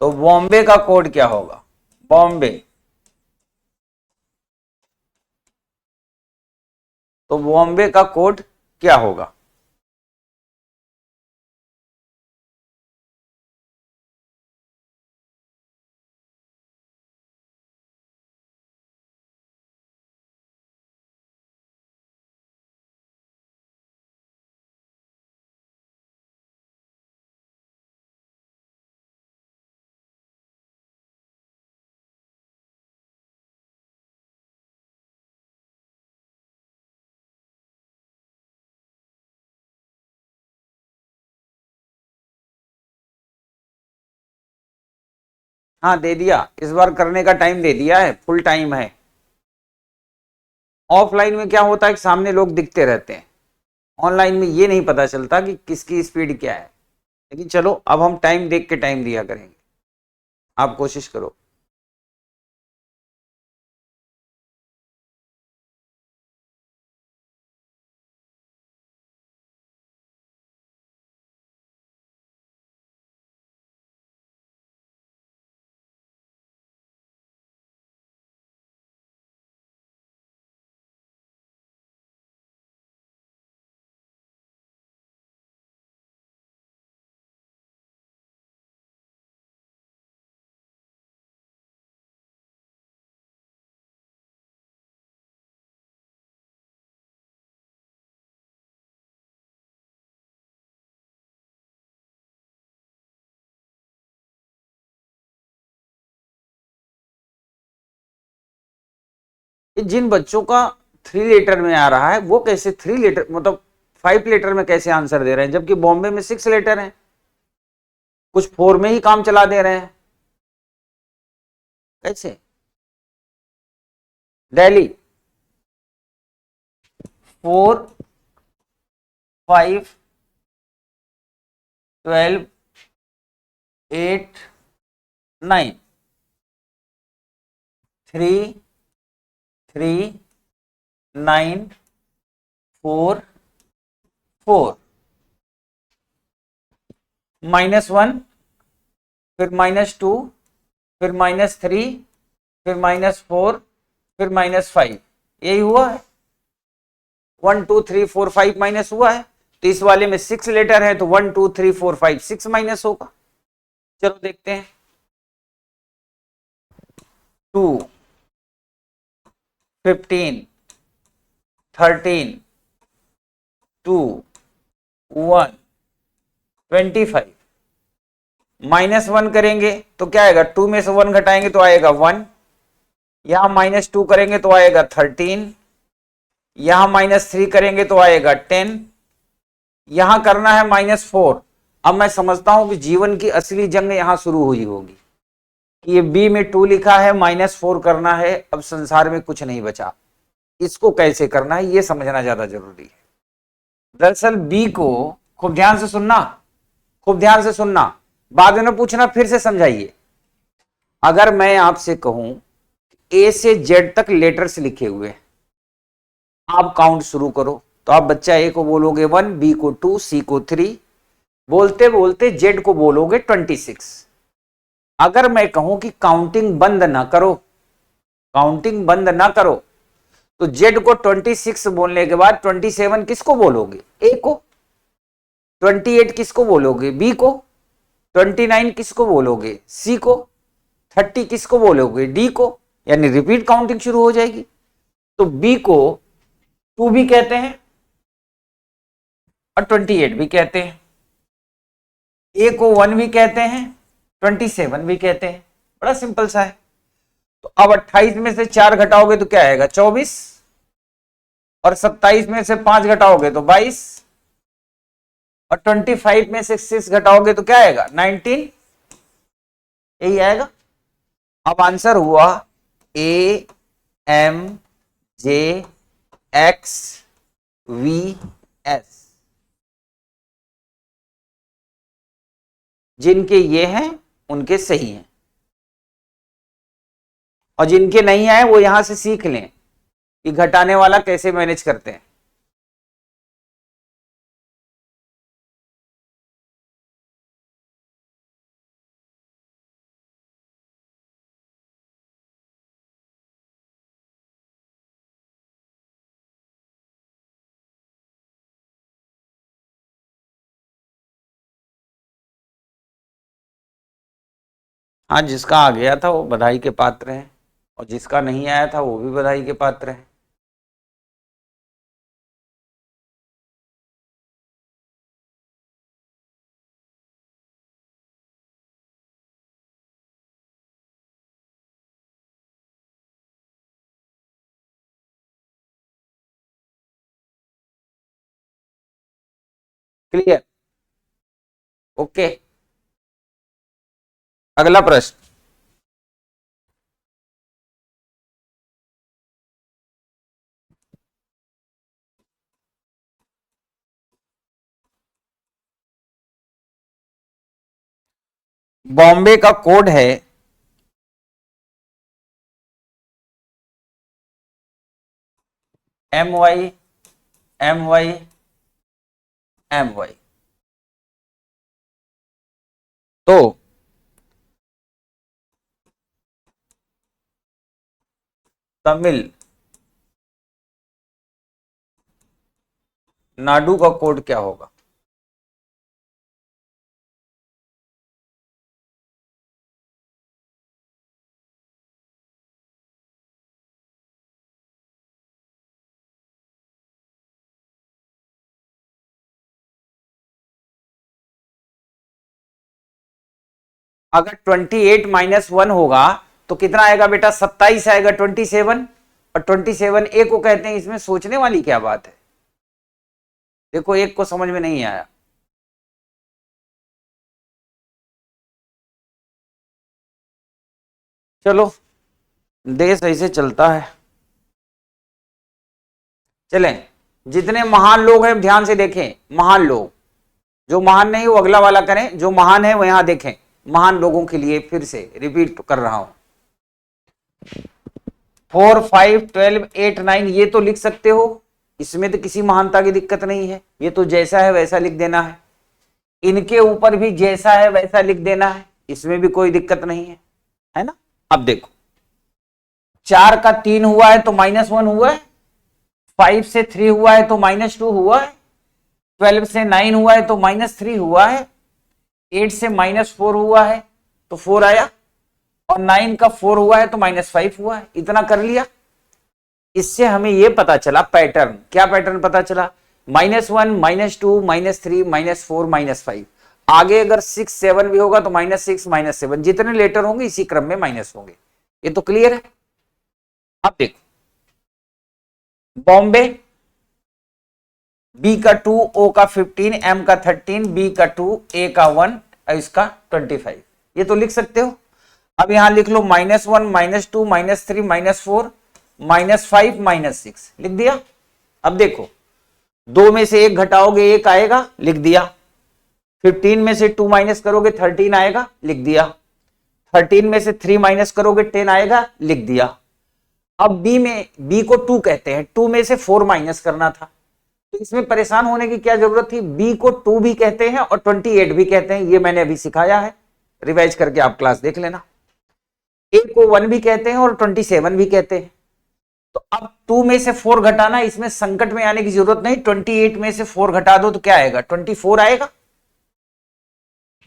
तो बॉम्बे का कोड क्या होगा? बॉम्बे, तो बॉम्बे का कोड क्या होगा? हाँ दे दिया, इस बार करने का टाइम दे दिया है, फुल टाइम है। ऑफलाइन में क्या होता है कि सामने लोग दिखते रहते हैं, ऑनलाइन में ये नहीं पता चलता कि किसकी स्पीड क्या है। लेकिन चलो अब हम टाइम देख के टाइम दिया करेंगे, आप कोशिश करो। जिन बच्चों का 3 लेटर में आ रहा है वो कैसे 3 लेटर मतलब 5 लेटर में कैसे आंसर दे रहे हैं, जबकि बॉम्बे में 6 लेटर हैं, कुछ 4 में ही काम चला दे रहे हैं, कैसे? दिल्ली 4, 5, 12, 8, 9, 3, 3, 9, 4, 4, -1, फिर -2, फिर -3, फिर -4, फिर -5, यही हुआ है। 1 2 3 4 5 माइनस हुआ है, तो इस वाले में 6 लेटर है, तो 1 2 3 4 5 6 माइनस होगा। चलो देखते हैं। 2, 15, 13, 2, 1, 25, -1 करेंगे तो क्या आएगा? 2 में से 1 घटाएंगे तो आएगा 1, यहां -2 करेंगे तो आएगा 13, यहां -3 करेंगे तो आएगा 10, यहां करना है -4। अब मैं समझता हूं कि जीवन की असली जंग यहां शुरू हुई होगी, ये बी में 2 लिखा है, -4 करना है, अब संसार में कुछ नहीं बचा, इसको कैसे करना है ये समझना ज्यादा जरूरी है। दरअसल बी को, खूब ध्यान से सुनना, खूब ध्यान से सुनना, बाद में पूछना फिर से समझाइए। अगर मैं आपसे कहूं ए से जेड तक लेटर्स लिखे हुए, आप काउंट शुरू करो, तो आप बच्चा ए को बोलोगे 1, बी को 2, सी को 3, बोलते बोलते जेड को बोलोगे 26। अगर मैं कहूं कि काउंटिंग बंद ना करो, काउंटिंग बंद ना करो, तो जेड को 26 बोलने के बाद 27 किसको बोलोगे? ए को। 28 किसको बोलोगे? बी को। 29 किसको बोलोगे? सी को। 30 किसको बोलोगे? डी को। यानी रिपीट काउंटिंग शुरू हो जाएगी। तो बी को 2 भी कहते हैं और 28 भी कहते हैं, ए को 1 भी कहते हैं, 27 भी कहते हैं, बड़ा सिंपल सा है। तो अब 28 में से 4 घटाओगे तो क्या आएगा? 24, और 27 में से 5 घटाओगे तो 22, और 25 में से 6 घटाओगे तो क्या आएगा? 19, यही आएगा। अब आंसर हुआ A M J X V S. जिनके ये हैं उनके सही हैं। और जिनके नहीं आए वो यहां से सीख लें कि घटाने वाला कैसे मैनेज करते हैं। हाँ, जिसका आ गया था वो बधाई के पात्र है, और जिसका नहीं आया था वो भी बधाई के पात्र है। क्लियर? ओके। अगला प्रश्न, बॉम्बे का कोड है MY MY MY। तो तमिल नाडु का कोड क्या होगा? अगर 28 - 1 होगा तो कितना आएगा बेटा? 27 आएगा, 27। और 27 ए को कहते हैं। इसमें सोचने वाली क्या बात है? देखो, एक को समझ में नहीं आया। चलो, देश ऐसे चलता है। चलें, जितने महान लोग हैं ध्यान से देखें। महान लोग, जो महान नहीं वो अगला वाला करें, जो महान है वो यहां देखें। महान लोगों के लिए फिर से रिपीट कर रहा हूं। 4 5 12 8 9 ये तो लिख सकते हो, इसमें तो किसी महानता की दिक्कत नहीं है। ये तो जैसा है वैसा लिख देना है। इनके ऊपर भी जैसा है वैसा लिख देना है, इसमें भी कोई दिक्कत नहीं है ना? अब देखो, 4 का 3 हुआ है तो -1 हुआ है, 5 से 3 हुआ है तो -2 हुआ है, 12 से 9 हुआ है तो -3 हुआ है, 8 से -4 हुआ है तो 4 आया, और 9 का 4 हुआ है तो -5 हुआ है। इतना कर लिया। इससे हमें यह पता चला पैटर्न। क्या पैटर्न पता चला? -1 -2 -3 -4 -5। आगे अगर 6 7 भी होगा तो -6 -7, जितने लेटर होंगे इसी क्रम में माइनस होंगे। ये तो क्लियर है। अब देखो, बॉम्बे, बी का 2, ओ का 15, एम का 13, बी का 2, ए का 1, इसका 25। ये तो लिख सकते हो। अब यहां लिख लो -1 -2 -3 -4 -5 -6, लिख दिया। अब देखो, 2 में से 1 घटाओगे 1 आएगा, लिख दिया। 15 में से 2 माइनस करोगे 13 आएगा, लिख दिया। 13 में से 3 माइनस करोगे 10 आएगा, लिख दिया। अब बी को 2 कहते हैं, 2 में से 4 माइनस करना था, तो इसमें परेशान होने की क्या जरूरत थी? बी को 2 भी कहते हैं और 28 भी कहते हैं, ये मैंने अभी सिखाया है, रिवाइज करके आप क्लास देख लेना। ए को 1 भी कहते हैं और 27 भी कहते हैं। तो अब 2 में से 4 घटाना, इसमें संकट में आने की जरूरत नहीं। 28 में से 4 घटा दो तो क्या आएगा? 24 आएगा।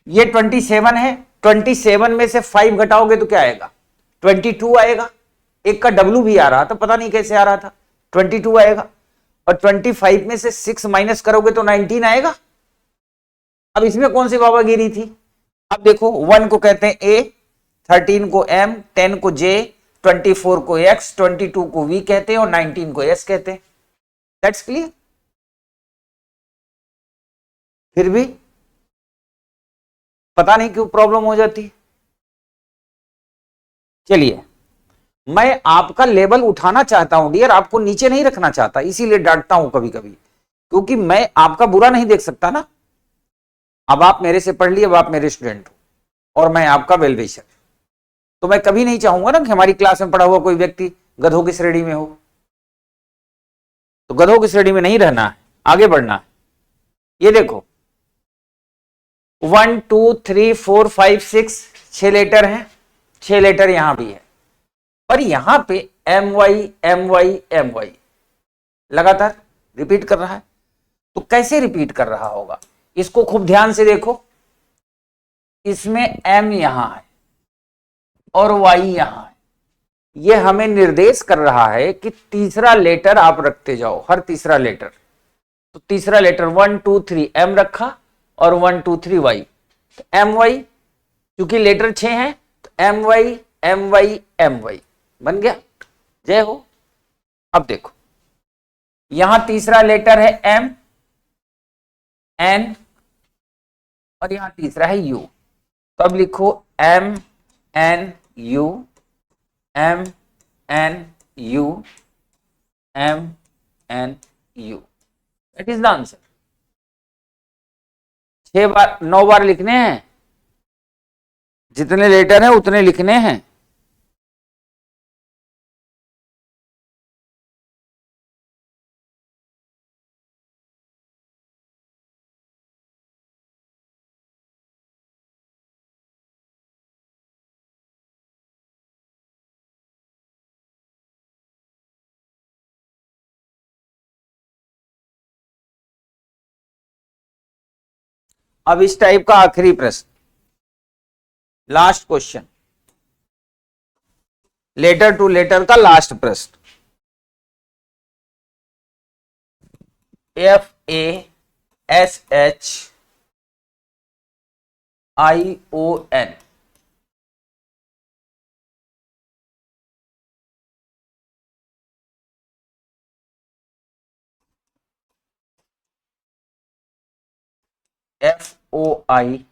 ये 27 है, 27 में से 5 घटाओगे तो क्या आएगा? 22 आएगा। एक का डब्ल्यू भी आ रहा था, पता नहीं कैसे आ रहा था, 22 आएगा। और 25 में से 6 माइनस करोगे तो 19 आएगा। अब इसमें कौन सी बाबागिरी थी? अब देखो, 1 को कहते हैं ए, 13 को एम, 10 को जे, 24 को एक्स, 22 को वी कहते हैं और 19 को एस कहते हैं। That's clear. फिर भी पता नहीं क्यों प्रॉब्लम हो जाती। चलिए, मैं आपका लेवल उठाना चाहता हूं डियर, आपको नीचे नहीं रखना चाहता, इसीलिए डांटता हूं कभी कभी, क्योंकि मैं आपका बुरा नहीं देख सकता ना। अब आप मेरे से पढ़ लिए, अब आप मेरे स्टूडेंट हो और मैं आपका वेल विशर। तो मैं कभी नहीं चाहूंगा ना कि हमारी क्लास में पढ़ा हुआ कोई व्यक्ति गधों की श्रेणी में हो। तो गधों की श्रेणी में नहीं रहना है, आगे बढ़ना है। ये देखो 1 2 3 4 5 6, 6 लेटर हैं, 6 लेटर यहां भी है, और यहां पे एम वाई लगातार रिपीट कर रहा है। तो कैसे रिपीट कर रहा होगा, इसको खूब ध्यान से देखो। इसमें एम यहां है और वाई यहां है, यह हमें निर्देश कर रहा है कि तीसरा लेटर आप रखते जाओ, हर तीसरा लेटर। तो तीसरा लेटर 1 2 3 एम रखा और 1 2 3 वाई। तो एम वाई, क्योंकि लेटर 6 है तो M Y M Y M Y बन गया। जय हो। अब देखो यहां तीसरा लेटर है एम एन, और यहां तीसरा है यू। तो अब लिखो M N U M N U M N U, that is the answer. 6 बार 9 बार लिखने हैं, जितने लेटर हैं उतने लिखने हैं। अब इस टाइप का आखिरी प्रश्न, last question, letter to letter का लास्ट प्रश्न। FASHION, FOIHSAN,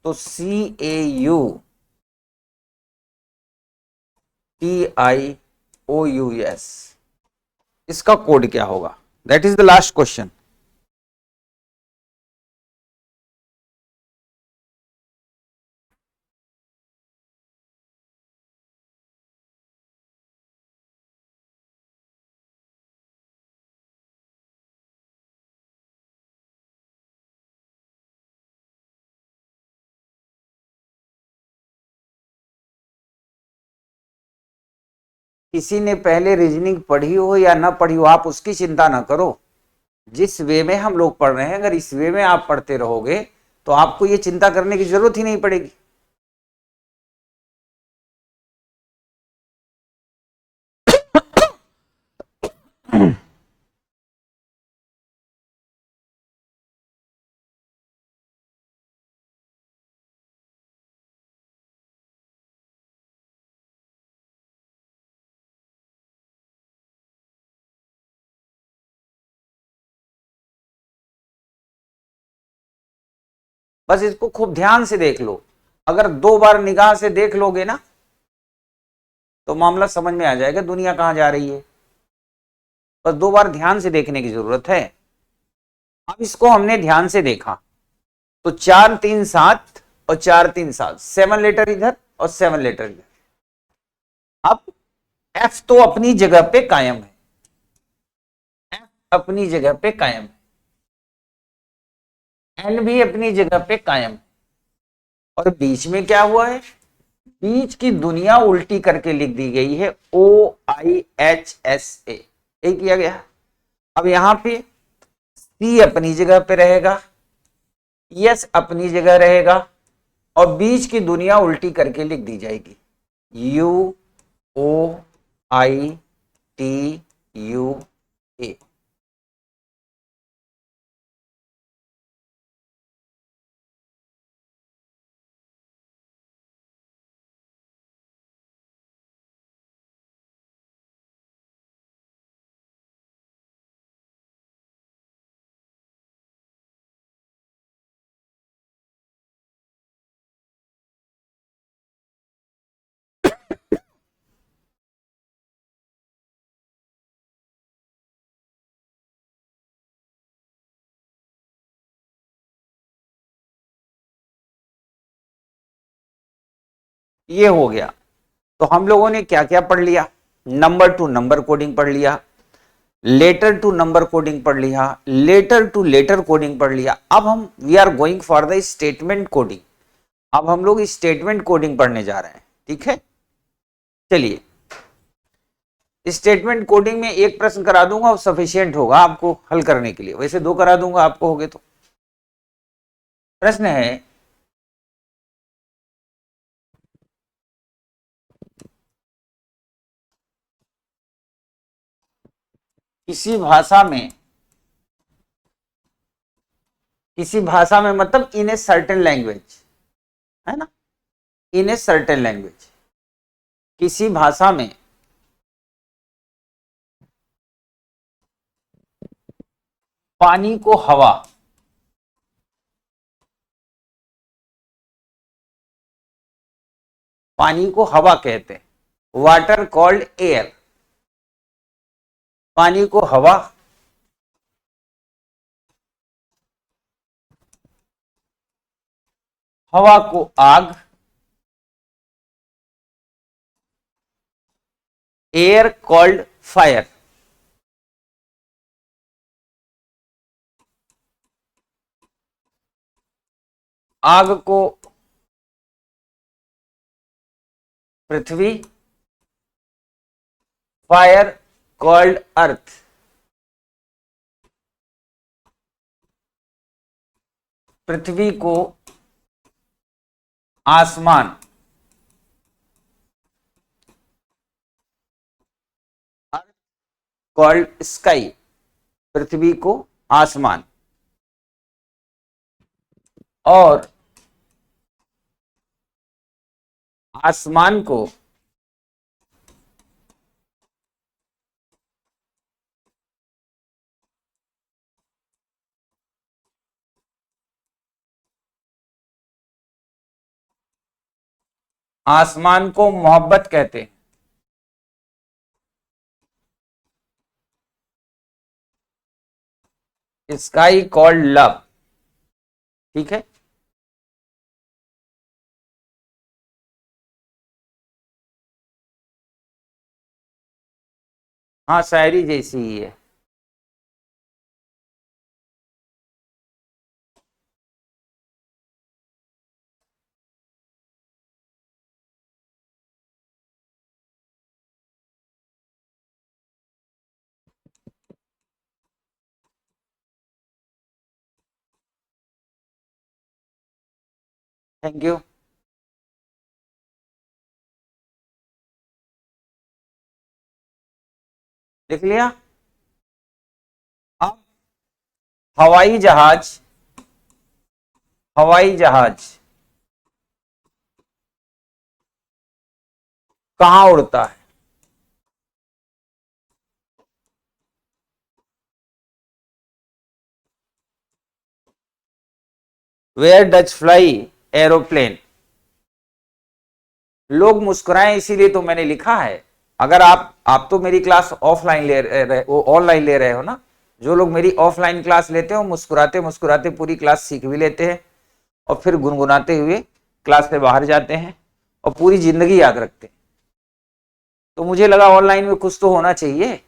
तो CAUTIOUS, इसका कोड क्या होगा? That is the last question. किसी ने पहले रीजनिंग पढ़ी हो या ना पढ़ी हो, आप उसकी चिंता ना करो। जिस वे में हम लोग पढ़ रहे हैं, अगर इस वे में आप पढ़ते रहोगे तो आपको ये चिंता करने की जरूरत ही नहीं पड़ेगी। बस इसको खूब ध्यान से देख लो। अगर 2 बार निगाह से देख लोगे ना तो मामला समझ में आ जाएगा दुनिया कहां जा रही है। बस 2 बार ध्यान से देखने की जरूरत है। अब इसको हमने ध्यान से देखा तो 4 3 7 और 4 3 7, 7 लेटर इधर और 7 लेटर इधर। अब एफ तो अपनी जगह पे कायम है, एफ अपनी जगह पे कायम है, एन भी अपनी जगह पे कायम है, और बीच में क्या हुआ है? बीच की दुनिया उल्टी करके लिख दी गई है, OIHSA, यही किया गया। अब यहां पे सी अपनी जगह पे रहेगा, यस अपनी जगह रहेगा, और बीच की दुनिया उल्टी करके लिख दी जाएगी, UOITUA। ये हो गया। तो हम लोगों ने क्या क्या पढ़ लिया? नंबर टू नंबर कोडिंग पढ़ लिया, लेटर टू नंबर कोडिंग पढ़ लिया, लेटर टू लेटर कोडिंग पढ़ लिया। अब हम we are going for the statement coding. अब हम लोग स्टेटमेंट कोडिंग पढ़ने जा रहे हैं, ठीक है। चलिए, स्टेटमेंट कोडिंग में एक प्रश्न करा दूंगा और सफिशियंट होगा आपको हल करने के लिए, वैसे दो करा दूंगा आपको होगे तो। प्रश्न है, किसी भाषा में, किसी भाषा में मतलब इन ए सर्टेन लैंग्वेज, है ना, इन ए सर्टेन लैंग्वेज, किसी भाषा में पानी को हवा, पानी को हवा कहते हैं, वाटर कॉल्ड एयर। पानी को हवा, हवा को आग, एयर कॉल्ड फायर। आग को पृथ्वी, फायर कॉल्ड अर्थ। पृथ्वी को आसमान, कॉल्ड स्काई। पृथ्वी को आसमान, और आसमान को आसमान को मोहब्बत कहते हैं, स्काई कॉल्ड लव। ठीक है, हाँ शायरी जैसी ही है। Thank you. लिख लिया। अब हवाई जहाज, हवाई जहाज कहां उड़ता है? Where does fly aeroplane. लोग मुस्कुराएं इसीलिए तो मैंने लिखा है। अगर आप तो मेरी क्लास ऑफलाइन ले रहे, वो ऑनलाइन ले रहे हो ना। जो लोग मेरी ऑफलाइन क्लास लेते हो मुस्कुराते मुस्कुराते पूरी क्लास सीख भी लेते हैं, और फिर गुनगुनाते हुए क्लास से बाहर जाते हैं और पूरी जिंदगी याद रखते हैं। तो मुझे लगा ऑनलाइन में कुछ तो होना चाहिए।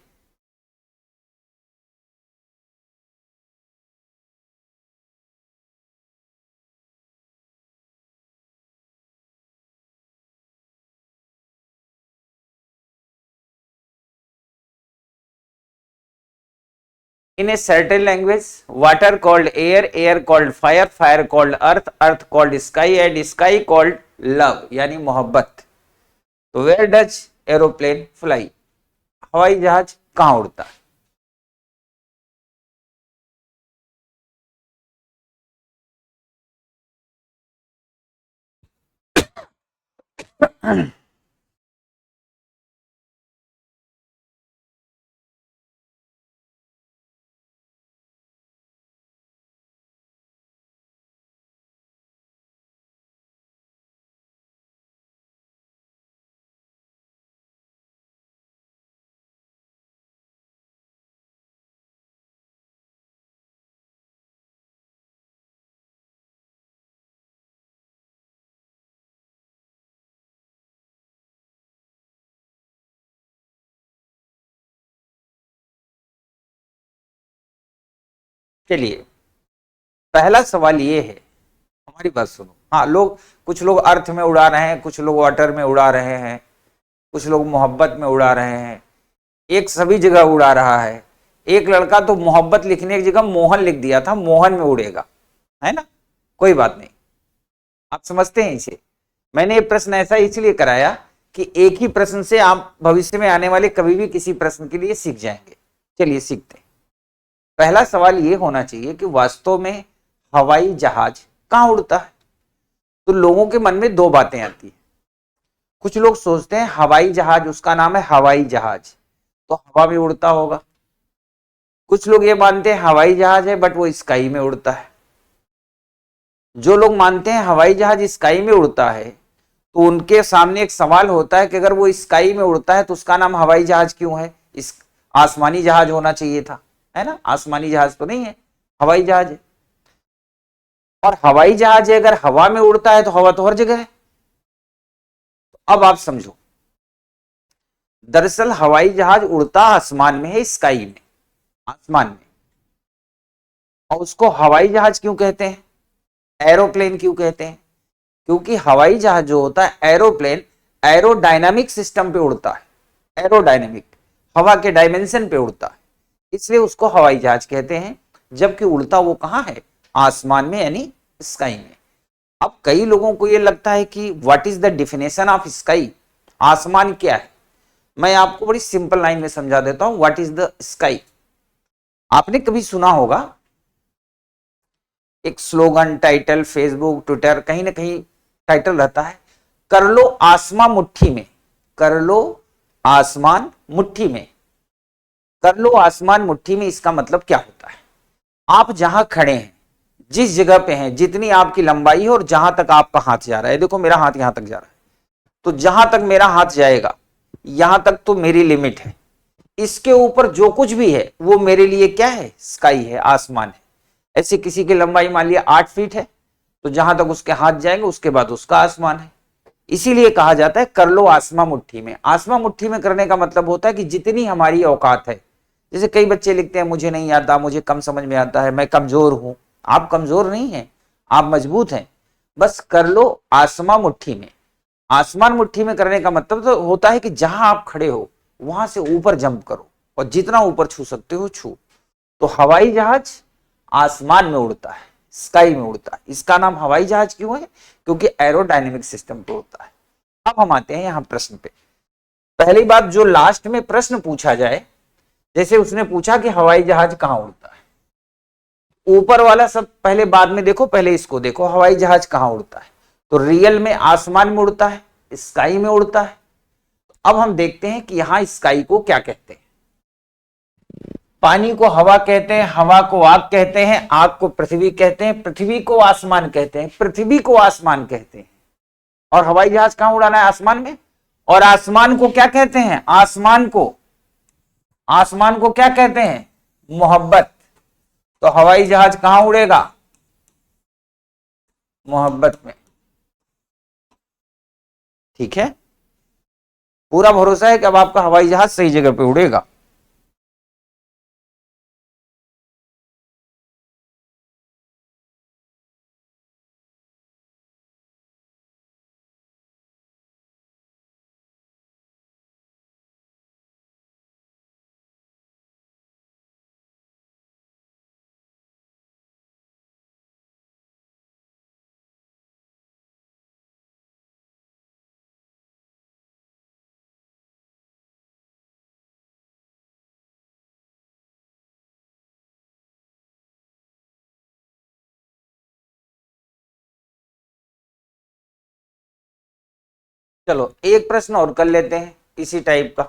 In a certain language, water called air, air called fire, fire called earth, earth called sky, and sky called love, यानी मोहब्बत। तो वेयर डच एरोप्लेन फ्लाई, हवाई जहाज कहां उड़ता है? चलिए, पहला सवाल ये है, हमारी बात सुनो। हाँ, कुछ लोग अर्थ में उड़ा रहे हैं, कुछ लोग वाटर में उड़ा रहे हैं, कुछ लोग मोहब्बत में उड़ा रहे हैं, एक सभी जगह उड़ा रहा है। एक लड़का तो मोहब्बत लिखने की जगह मोहन लिख दिया था, मोहन में उड़ेगा, है ना। कोई बात नहीं, आप समझते हैं इसे। मैंने ये प्रश्न ऐसा इसलिए कराया कि एक ही प्रश्न से आप भविष्य में आने वाले कभी भी किसी प्रश्न के लिए सीख जाएंगे। चलिए सीखते हैं। पहला सवाल ये होना चाहिए कि वास्तव में हवाई जहाज कहां उड़ता है। तो लोगों के मन में दो बातें आती है। कुछ लोग सोचते हैं हवाई जहाज, उसका नाम है हवाई जहाज, तो हवा में उड़ता होगा। कुछ लोग ये मानते हैं हवाई जहाज है बट वो स्काई में उड़ता है। जो लोग मानते हैं हवाई जहाज स्काई में उड़ता है, तो उनके सामने एक सवाल होता है कि अगर वो स्काई में उड़ता है तो उसका नाम हवाई जहाज क्यों है। इस आसमानी जहाज होना चाहिए था, है ना। आसमानी जहाज तो नहीं है, हवाई जहाज है। और हवाई जहाज है, अगर हवा में उड़ता है तो हवा तो हर जगह है। तो अब आप समझो, दरअसल हवाई जहाज उड़ता आसमान में है, स्काई में, आसमान में। और उसको हवाई जहाज क्यों कहते हैं, एरोप्लेन क्यों कहते हैं। क्योंकि हवाई जहाज जो होता है एरोप्लेन, एरोडायनामिक सिस्टम पे उड़ता है। एरोडायनामिक, हवा के डायमेंशन पे उड़ता है, इसलिए उसको हवाई जहाज कहते हैं। जबकि उड़ता वो कहां है, आसमान में, यानी स्काई में। अब कई लोगों को यह लगता है कि what is the definition of sky, आसमान क्या है। मैं आपको बड़ी सिंपल लाइन में समझा देता हूं व्हाट इज द स्काई। आपने कभी सुना होगा एक स्लोगन, टाइटल, फेसबुक, ट्विटर, कहीं ना कहीं टाइटल रहता है, कर लो आसमां मुट्ठी में। कर लो आसमान मुट्ठी में। कर लो आसमान मुट्ठी में, इसका मतलब क्या होता है। आप जहां खड़े हैं, जिस जगह पे हैं, जितनी आपकी लंबाई है और जहां तक आपका हाथ जा रहा है, देखो मेरा हाथ यहां तक जा रहा है, तो जहां तक मेरा हाथ जाएगा यहां तक तो मेरी लिमिट है। इसके ऊपर जो कुछ भी है वो मेरे लिए क्या है, स्काई है, आसमान है। ऐसे किसी की लंबाई मान लिया 8 फीट है, तो जहां तक उसके हाथ जाएंगे उसके बाद उसका आसमान है। इसीलिए कहा जाता है कर लो आसमां मुट्ठी में। आसमां मुट्ठी में करने का मतलब होता है कि जितनी हमारी औकात है। जैसे कई बच्चे लिखते हैं मुझे नहीं आता, मुझे कम समझ में आता है, मैं कमजोर हूं। आप कमजोर नहीं हैं, आप मजबूत हैं। बस कर लो आसमां मुट्ठी में। आसमान मुट्ठी में करने का मतलब तो होता है कि जहां आप खड़े हो वहां से ऊपर जंप करो, और जितना ऊपर छू सकते हो छू। तो हवाई जहाज आसमान में उड़ता है, स्काई में उड़ता है। इसका नाम हवाई जहाज क्यों है, क्योंकि एरोडायनेमिक सिस्टम पे उड़ता है। अब हम आते हैं यहां प्रश्न पे। पहली बात, जो लास्ट में प्रश्न पूछा जाए, जैसे उसने पूछा कि हवाई जहाज कहां उड़ता है, ऊपर वाला सब पहले बाद में देखो, पहले इसको देखो, हवाई जहाज कहां उड़ता है। तो रियल में आसमान में उड़ता है, स्काई में उड़ता है। अब हम देखते हैं कि यहां स्काई को क्या कहते हैं। पानी को हवा कहते हैं, हवा को आग कहते हैं, आग को पृथ्वी कहते हैं, पृथ्वी को आसमान कहते हैं, पृथ्वी को आसमान कहते हैं। और हवाई जहाज कहां उड़ाना है, आसमान में। और आसमान को क्या कहते हैं, आसमान को क्या कहते हैं, मोहब्बत। तो हवाई जहाज कहां उड़ेगा, मोहब्बत में। ठीक है, पूरा भरोसा है कि अब आपका हवाई जहाज सही जगह पे उड़ेगा। चलो एक प्रश्न और कर लेते हैं इसी टाइप का।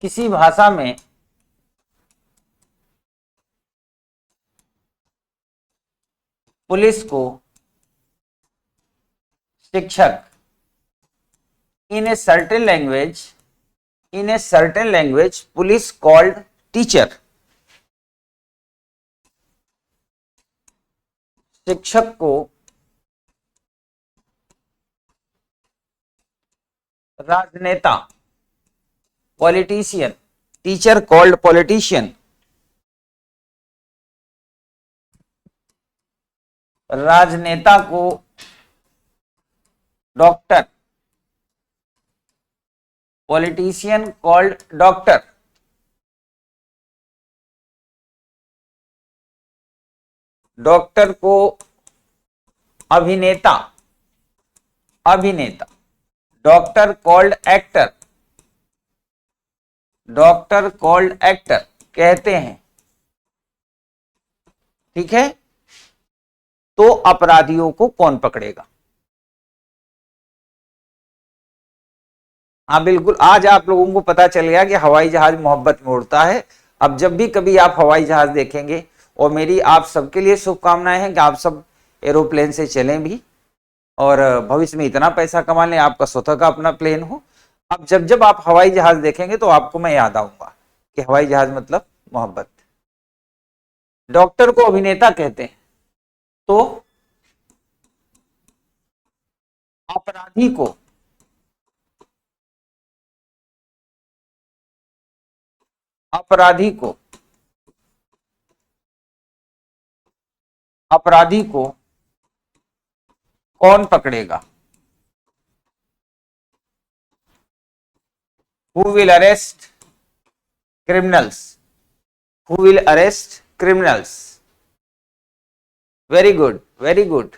किसी भाषा में पुलिस को शिक्षक in a certain language, police called teacher. शिक्षक को राजनेता, पॉलिटिशियन, टीचर कॉल्ड पॉलिटिशियन, राजनेता को doctor, politician called doctor, doctor को अभिनेता, अभिनेता, doctor called actor, doctor called actor कहते हैं। ठीक है, तो अपराधियों को कौन पकड़ेगा? हाँ बिल्कुल, आज आप लोगों को पता चल गया कि हवाई जहाज मोहब्बत में उड़ता है। अब जब भी कभी आप हवाई जहाज देखेंगे, और मेरी आप सबके लिए शुभकामनाएं हैं कि आप सब एरोप्लेन से चलें भी, और भविष्य में इतना पैसा कमा लें आपका स्वतः का अपना प्लेन हो। अब जब जब आप हवाई जहाज देखेंगे तो आपको मैं याद आऊंगा कि हवाई जहाज मतलब मोहब्बत। डॉक्टर को अभिनेता कहते हैं, तो अपराधी को, अपराधी को, अपराधी को कौन पकड़ेगा? Who will arrest criminals, who will arrest criminals. Very good, very good.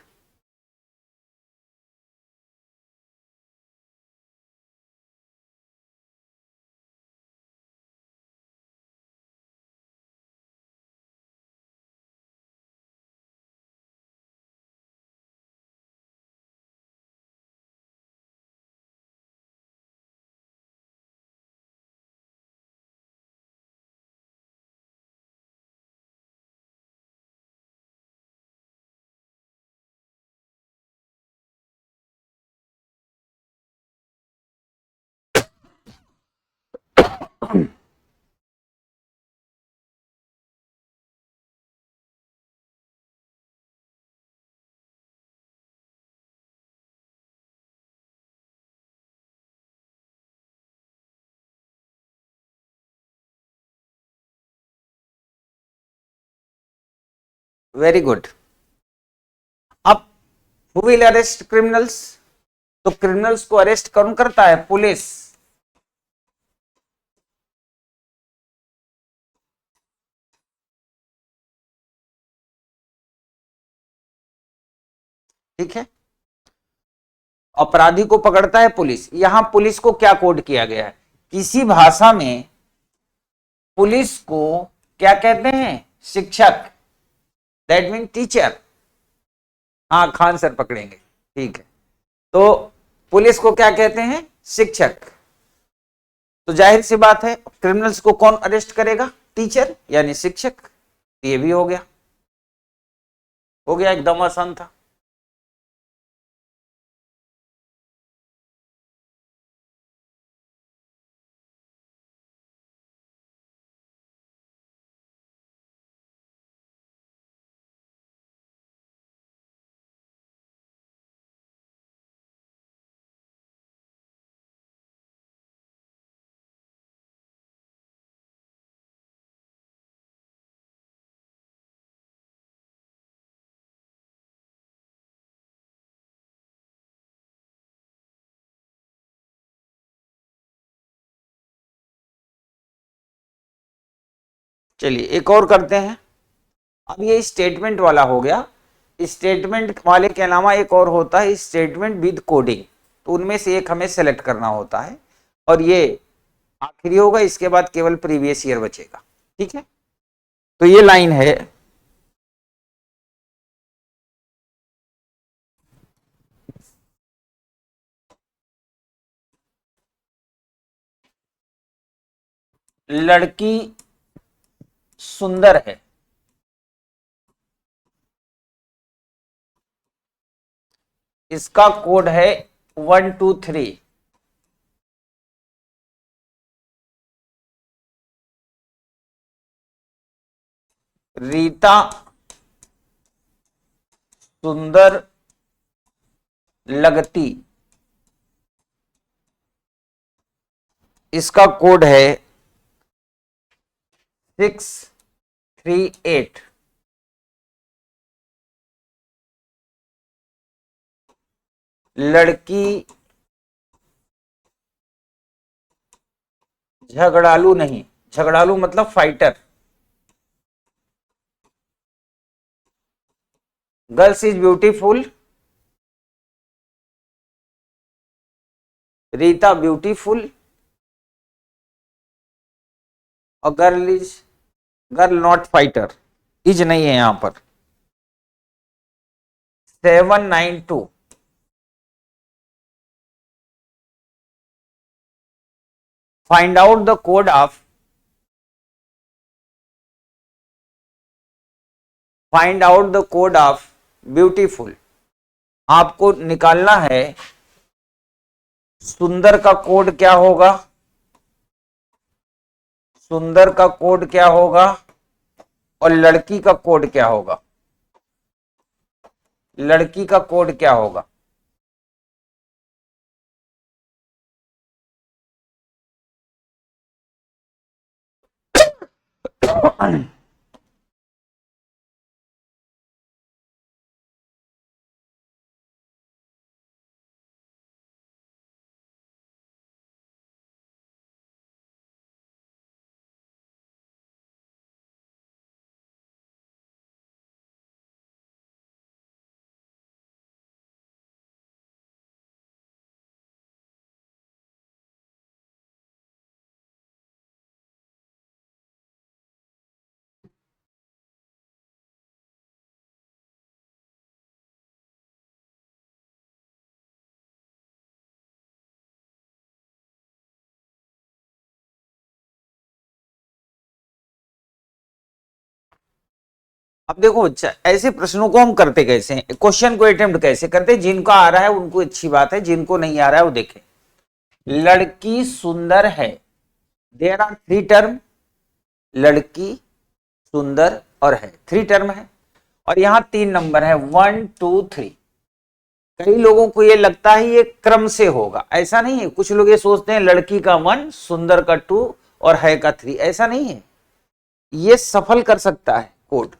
Very good. अब हु विल अरेस्ट क्रिमिनल्स, तो क्रिमिनल्स को अरेस्ट कौन करता है? पुलिस। ठीक है, अपराधी को पकड़ता है पुलिस। यहां पुलिस को क्या कोड किया गया है? किसी भाषा में पुलिस को क्या कहते हैं? शिक्षक, दैट मीन टीचर। हाँ, खान सर पकड़ेंगे, ठीक है। तो पुलिस को क्या कहते हैं? शिक्षक। तो जाहिर सी बात है, क्रिमिनल्स को कौन अरेस्ट करेगा? टीचर यानी शिक्षक। ये भी हो गया, हो गया, एकदम आसान था। चलिए एक और करते हैं। अब ये स्टेटमेंट वाला हो गया। स्टेटमेंट वाले के अलावा एक और होता है स्टेटमेंट विद कोडिंग, तो उनमें से एक हमें सेलेक्ट करना होता है, और ये आखिरी होगा। इसके बाद केवल प्रीवियस ईयर बचेगा। ठीक है, तो ये लाइन है, लड़की सुंदर है। इसका कोड है 123। रीता सुंदर लगती इसका कोड है 638। लड़की झगड़ालू नहीं, झगड़ालू मतलब fighter. Girls is beautiful, Rita beautiful, और गर्ल नॉट फाइटर। इज नहीं है यहां पर। 792। Find out the code of, find out the code of beautiful. आपको निकालना है सुंदर का कोड क्या होगा, सुंदर का कोड क्या होगा, और लड़की का कोड क्या होगा, लड़की का कोड क्या होगा। अब देखो बच्चा, ऐसे प्रश्नों को हम करते कैसे हैं, क्वेश्चन को अटेम्प्ट कैसे करते हैं, जिनको आ रहा है उनको अच्छी बात है, जिनको नहीं आ रहा है वो देखें। लड़की सुंदर है, देयर आर थ्री टर्म, लड़की सुंदर और है, थ्री टर्म है, और यहां तीन नंबर है, 1 2 3। कई लोगों को ये लगता है ये क्रम से होगा, ऐसा नहीं है। कुछ लोग ये सोचते हैं लड़की का 1, सुंदर का 2 और है का 3, ऐसा नहीं है। ये सफल कर सकता है कोड।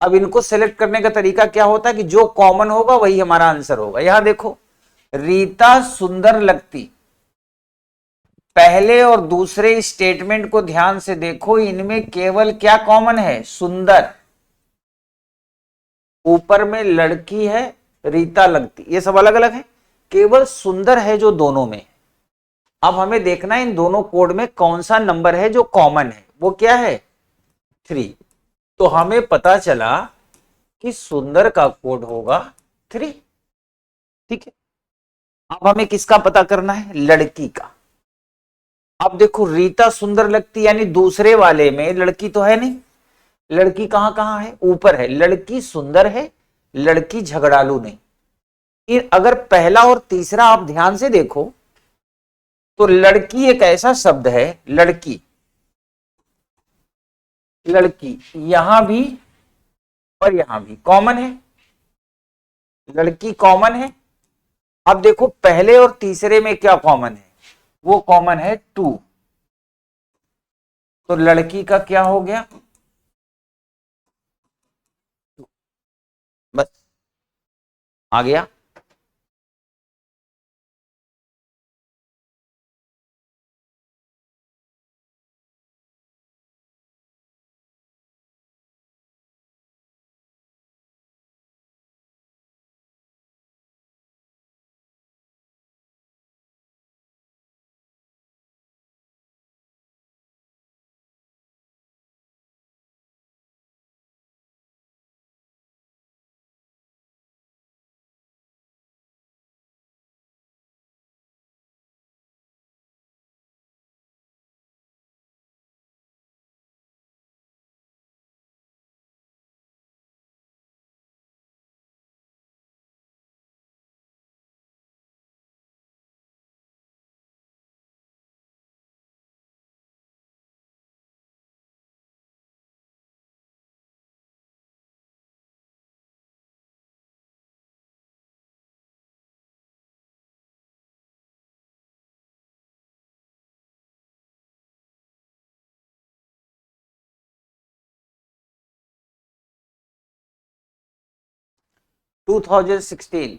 अब इनको सेलेक्ट करने का तरीका क्या होता है कि जो कॉमन होगा वही हमारा आंसर होगा। यहां देखो, रीता सुंदर लगती, पहले और दूसरे स्टेटमेंट को ध्यान से देखो, इनमें केवल क्या कॉमन है, सुंदर। ऊपर में लड़की है, रीता लगती, ये सब अलग अलग है, केवल सुंदर है जो दोनों में। अब हमें देखना है इन दोनों कोड में कौन सा नंबर है जो कॉमन है, वो क्या है, 3। तो हमें पता चला कि सुंदर का कोड होगा 3। ठीक है। अब हमें किसका पता करना है, लड़की का। अब देखो, रीता सुंदर लगती यानी दूसरे वाले में लड़की तो है नहीं, लड़की कहां कहां है, ऊपर है। लड़की सुंदर है, लड़की झगड़ालू नहीं। अगर पहला और तीसरा आप ध्यान से देखो तो लड़की एक ऐसा शब्द है, लड़की, लड़की यहां भी और यहां भी कॉमन है, लड़की कॉमन है। अब देखो पहले और तीसरे में क्या कॉमन है, वो कॉमन है 2। तो लड़की का क्या हो गया, बस आ गया। 2016।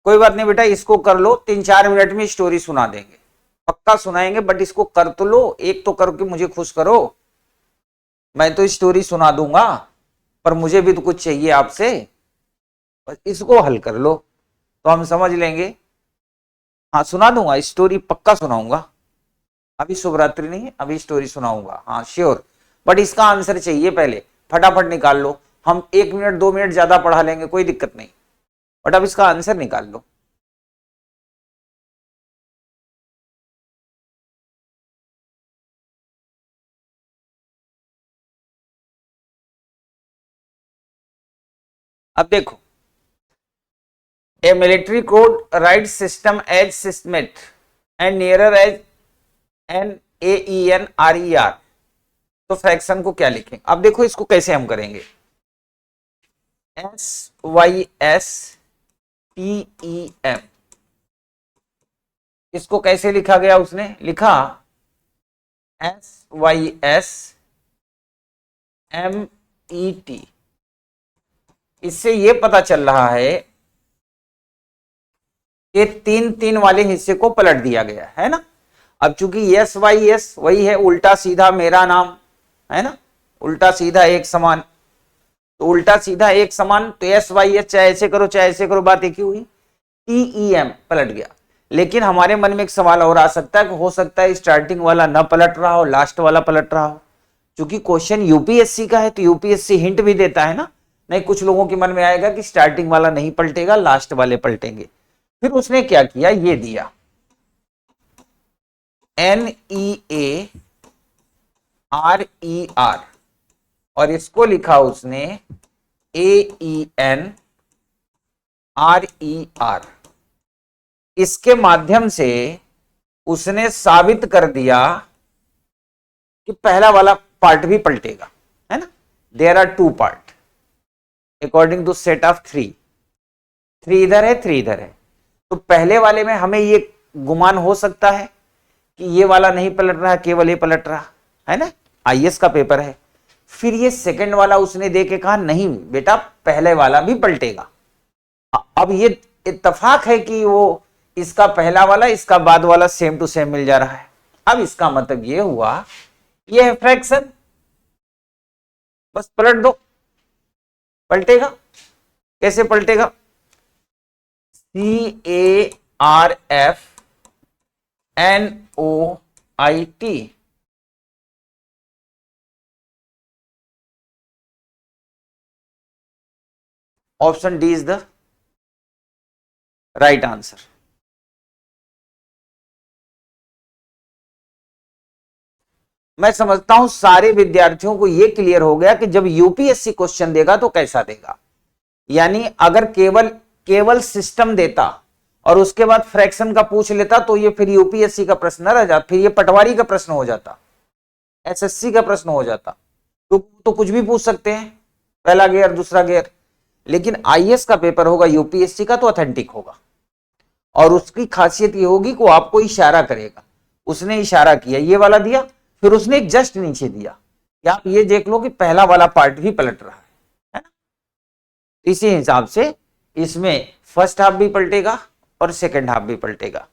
कोई बात नहीं बेटा, इसको कर लो, 3-4 मिनट में स्टोरी सुना देंगे, पक्का सुनाएंगे, बट इसको कर तो लो, एक तो करके मुझे खुश करो। मैं तो स्टोरी सुना दूंगा, पर मुझे भी तो कुछ चाहिए आपसे, बस इसको हल कर लो तो हम समझ लेंगे। हाँ सुना दूंगा, स्टोरी पक्का सुनाऊंगा, अभी शुभ रात्रि नहीं, अभी स्टोरी सुनाऊंगा, हाँ श्योर, बट इसका आंसर चाहिए पहले, फटाफट निकाल लो। हम 1 मिनट 2 मिनट ज्यादा पढ़ा लेंगे, कोई दिक्कत नहीं, बट अब इसका आंसर निकाल लो। अब देखो, a military code right system as systemate and nearer as NAENRER, तो फ्रैक्शन को क्या लिखेंगे? अब देखो इसको कैसे हम करेंगे, SYSTEM, इसको कैसे लिखा गया? उसने लिखा SYSMET। इससे ये पता चल रहा है कि 3-3 वाले हिस्से को पलट दिया गया है ना। अब चूंकि SYS वही है, उल्टा सीधा मेरा नाम है ना, उल्टा सीधा एक समान, तो उल्टा सीधा एक समान, तो SYS चाहे ऐसे करो चाहे ऐसे करो, बात एक ही हुई। TEM पलट गया, लेकिन हमारे मन में एक सवाल और आ सकता है कि हो सकता है स्टार्टिंग वाला ना पलट रहा हो, लास्ट वाला पलट रहा हो। चूंकि क्वेश्चन यूपीएससी का है तो यूपीएससी हिंट भी देता है ना, नहीं कुछ लोगों के मन में आएगा कि स्टार्टिंग वाला नहीं पलटेगा, लास्ट वाले पलटेंगे। फिर उसने क्या किया, ये दिया NEARER, और इसको लिखा उसने AENRER। इसके माध्यम से उसने साबित कर दिया कि पहला वाला पार्ट भी पलटेगा, है ना। There are 2 part according to set of 3 इधर है 3 इधर है। तो पहले वाले में हमें ये गुमान हो सकता है कि ये वाला नहीं पलट रहा, केवल ये पलट रहा है ना, आईएएस का पेपर है। फिर ये सेकंड वाला उसने दे के कहा नहीं बेटा पहले वाला भी पलटेगा। अब ये इत्तेफाक है कि वो इसका पहला वाला इसका बाद वाला सेम टू सेम मिल जा रहा है। अब इसका मतलब ये हुआ, ये है फ्रैक्शन, बस पलट दो, पलटेगा। कैसे पलटेगा? CARFNOIT, option D is the right answer. मैं समझता हूं सारे विद्यार्थियों को यह क्लियर हो गया कि जब यूपीएससी क्वेश्चन देगा तो कैसा देगा। यानी अगर केवल सिस्टम देता और उसके बाद फ्रैक्शन का पूछ लेता तो ये फिर यूपीएससी का प्रश्न न रह जाता, फिर ये पटवारी का प्रश्न हो जाता, एसएससी का प्रश्न हो जाता। तो कुछ भी पूछ सकते हैं, पहला गियर दूसरा गियर, लेकिन आईएएस का पेपर होगा यूपीएससी का तो ऑथेंटिक होगा। और उसकी खासियत ये होगी कि वो आपको इशारा करेगा। उसने इशारा किया, ये वाला दिया, फिर उसने जस्ट नीचे दिया कि आप ये देख लो कि पहला वाला पार्ट भी पलट रहा है ना। इसी हिसाब से इसमें फर्स्ट हाफ भी पलटेगा और सेकंड हाफ भी पलटेगा।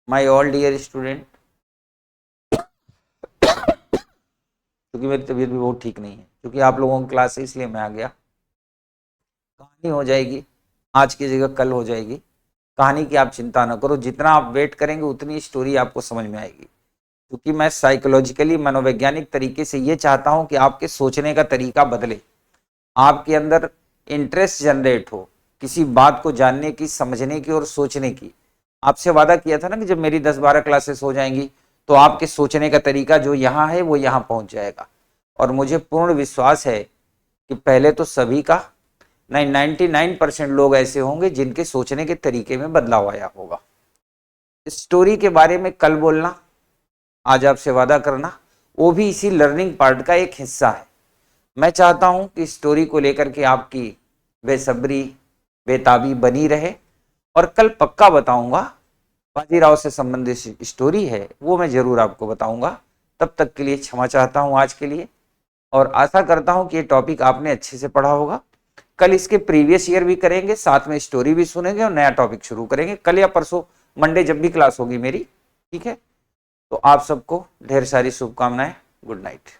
माय ऑल डियर स्टूडेंट, क्योंकि मेरी तबीयत भी बहुत ठीक नहीं है, क्योंकि आप लोगों की क्लास है इसलिए मैं आ गया। कहानी हो जाएगी, आज की जगह कल हो जाएगी। कहानी की आप चिंता ना करो, जितना आप वेट करेंगे उतनी स्टोरी आपको समझ में आएगी, क्योंकि मैं साइकोलॉजिकली मनोवैज्ञानिक तरीके से ये चाहता हूं कि आपके सोचने का तरीका बदले, आपके अंदर इंटरेस्ट जनरेट हो किसी बात को जानने की, समझने की और सोचने की। आपसे वादा किया था ना कि जब मेरी 10-12 क्लासेस हो जाएंगी तो आपके सोचने का तरीका जो यहाँ है वो यहाँ पहुंच जाएगा। और मुझे पूर्ण विश्वास है कि पहले तो सभी का 99% लोग ऐसे होंगे जिनके सोचने के तरीके में बदलाव आया होगा। स्टोरी के बारे में कल बोलना, आज आपसे वादा करना, वो भी इसी लर्निंग पार्ट का एक हिस्सा है। मैं चाहता हूं कि स्टोरी को लेकर के आपकी बेसब्री, बेताबी बनी रहे, और कल पक्का बताऊंगा। बाजीराव से संबंधित स्टोरी है वो मैं जरूर आपको बताऊंगा। तब तक के लिए क्षमा चाहता हूं आज के लिए, और आशा करता हूं कि ये टॉपिक आपने अच्छे से पढ़ा होगा। कल इसके प्रीवियस ईयर भी करेंगे, साथ में स्टोरी भी सुनेंगे और नया टॉपिक शुरू करेंगे कल या परसों, मंडे जब भी क्लास होगी मेरी। ठीक है, तो आप सबको ढेर सारी शुभकामनाएं। Good night.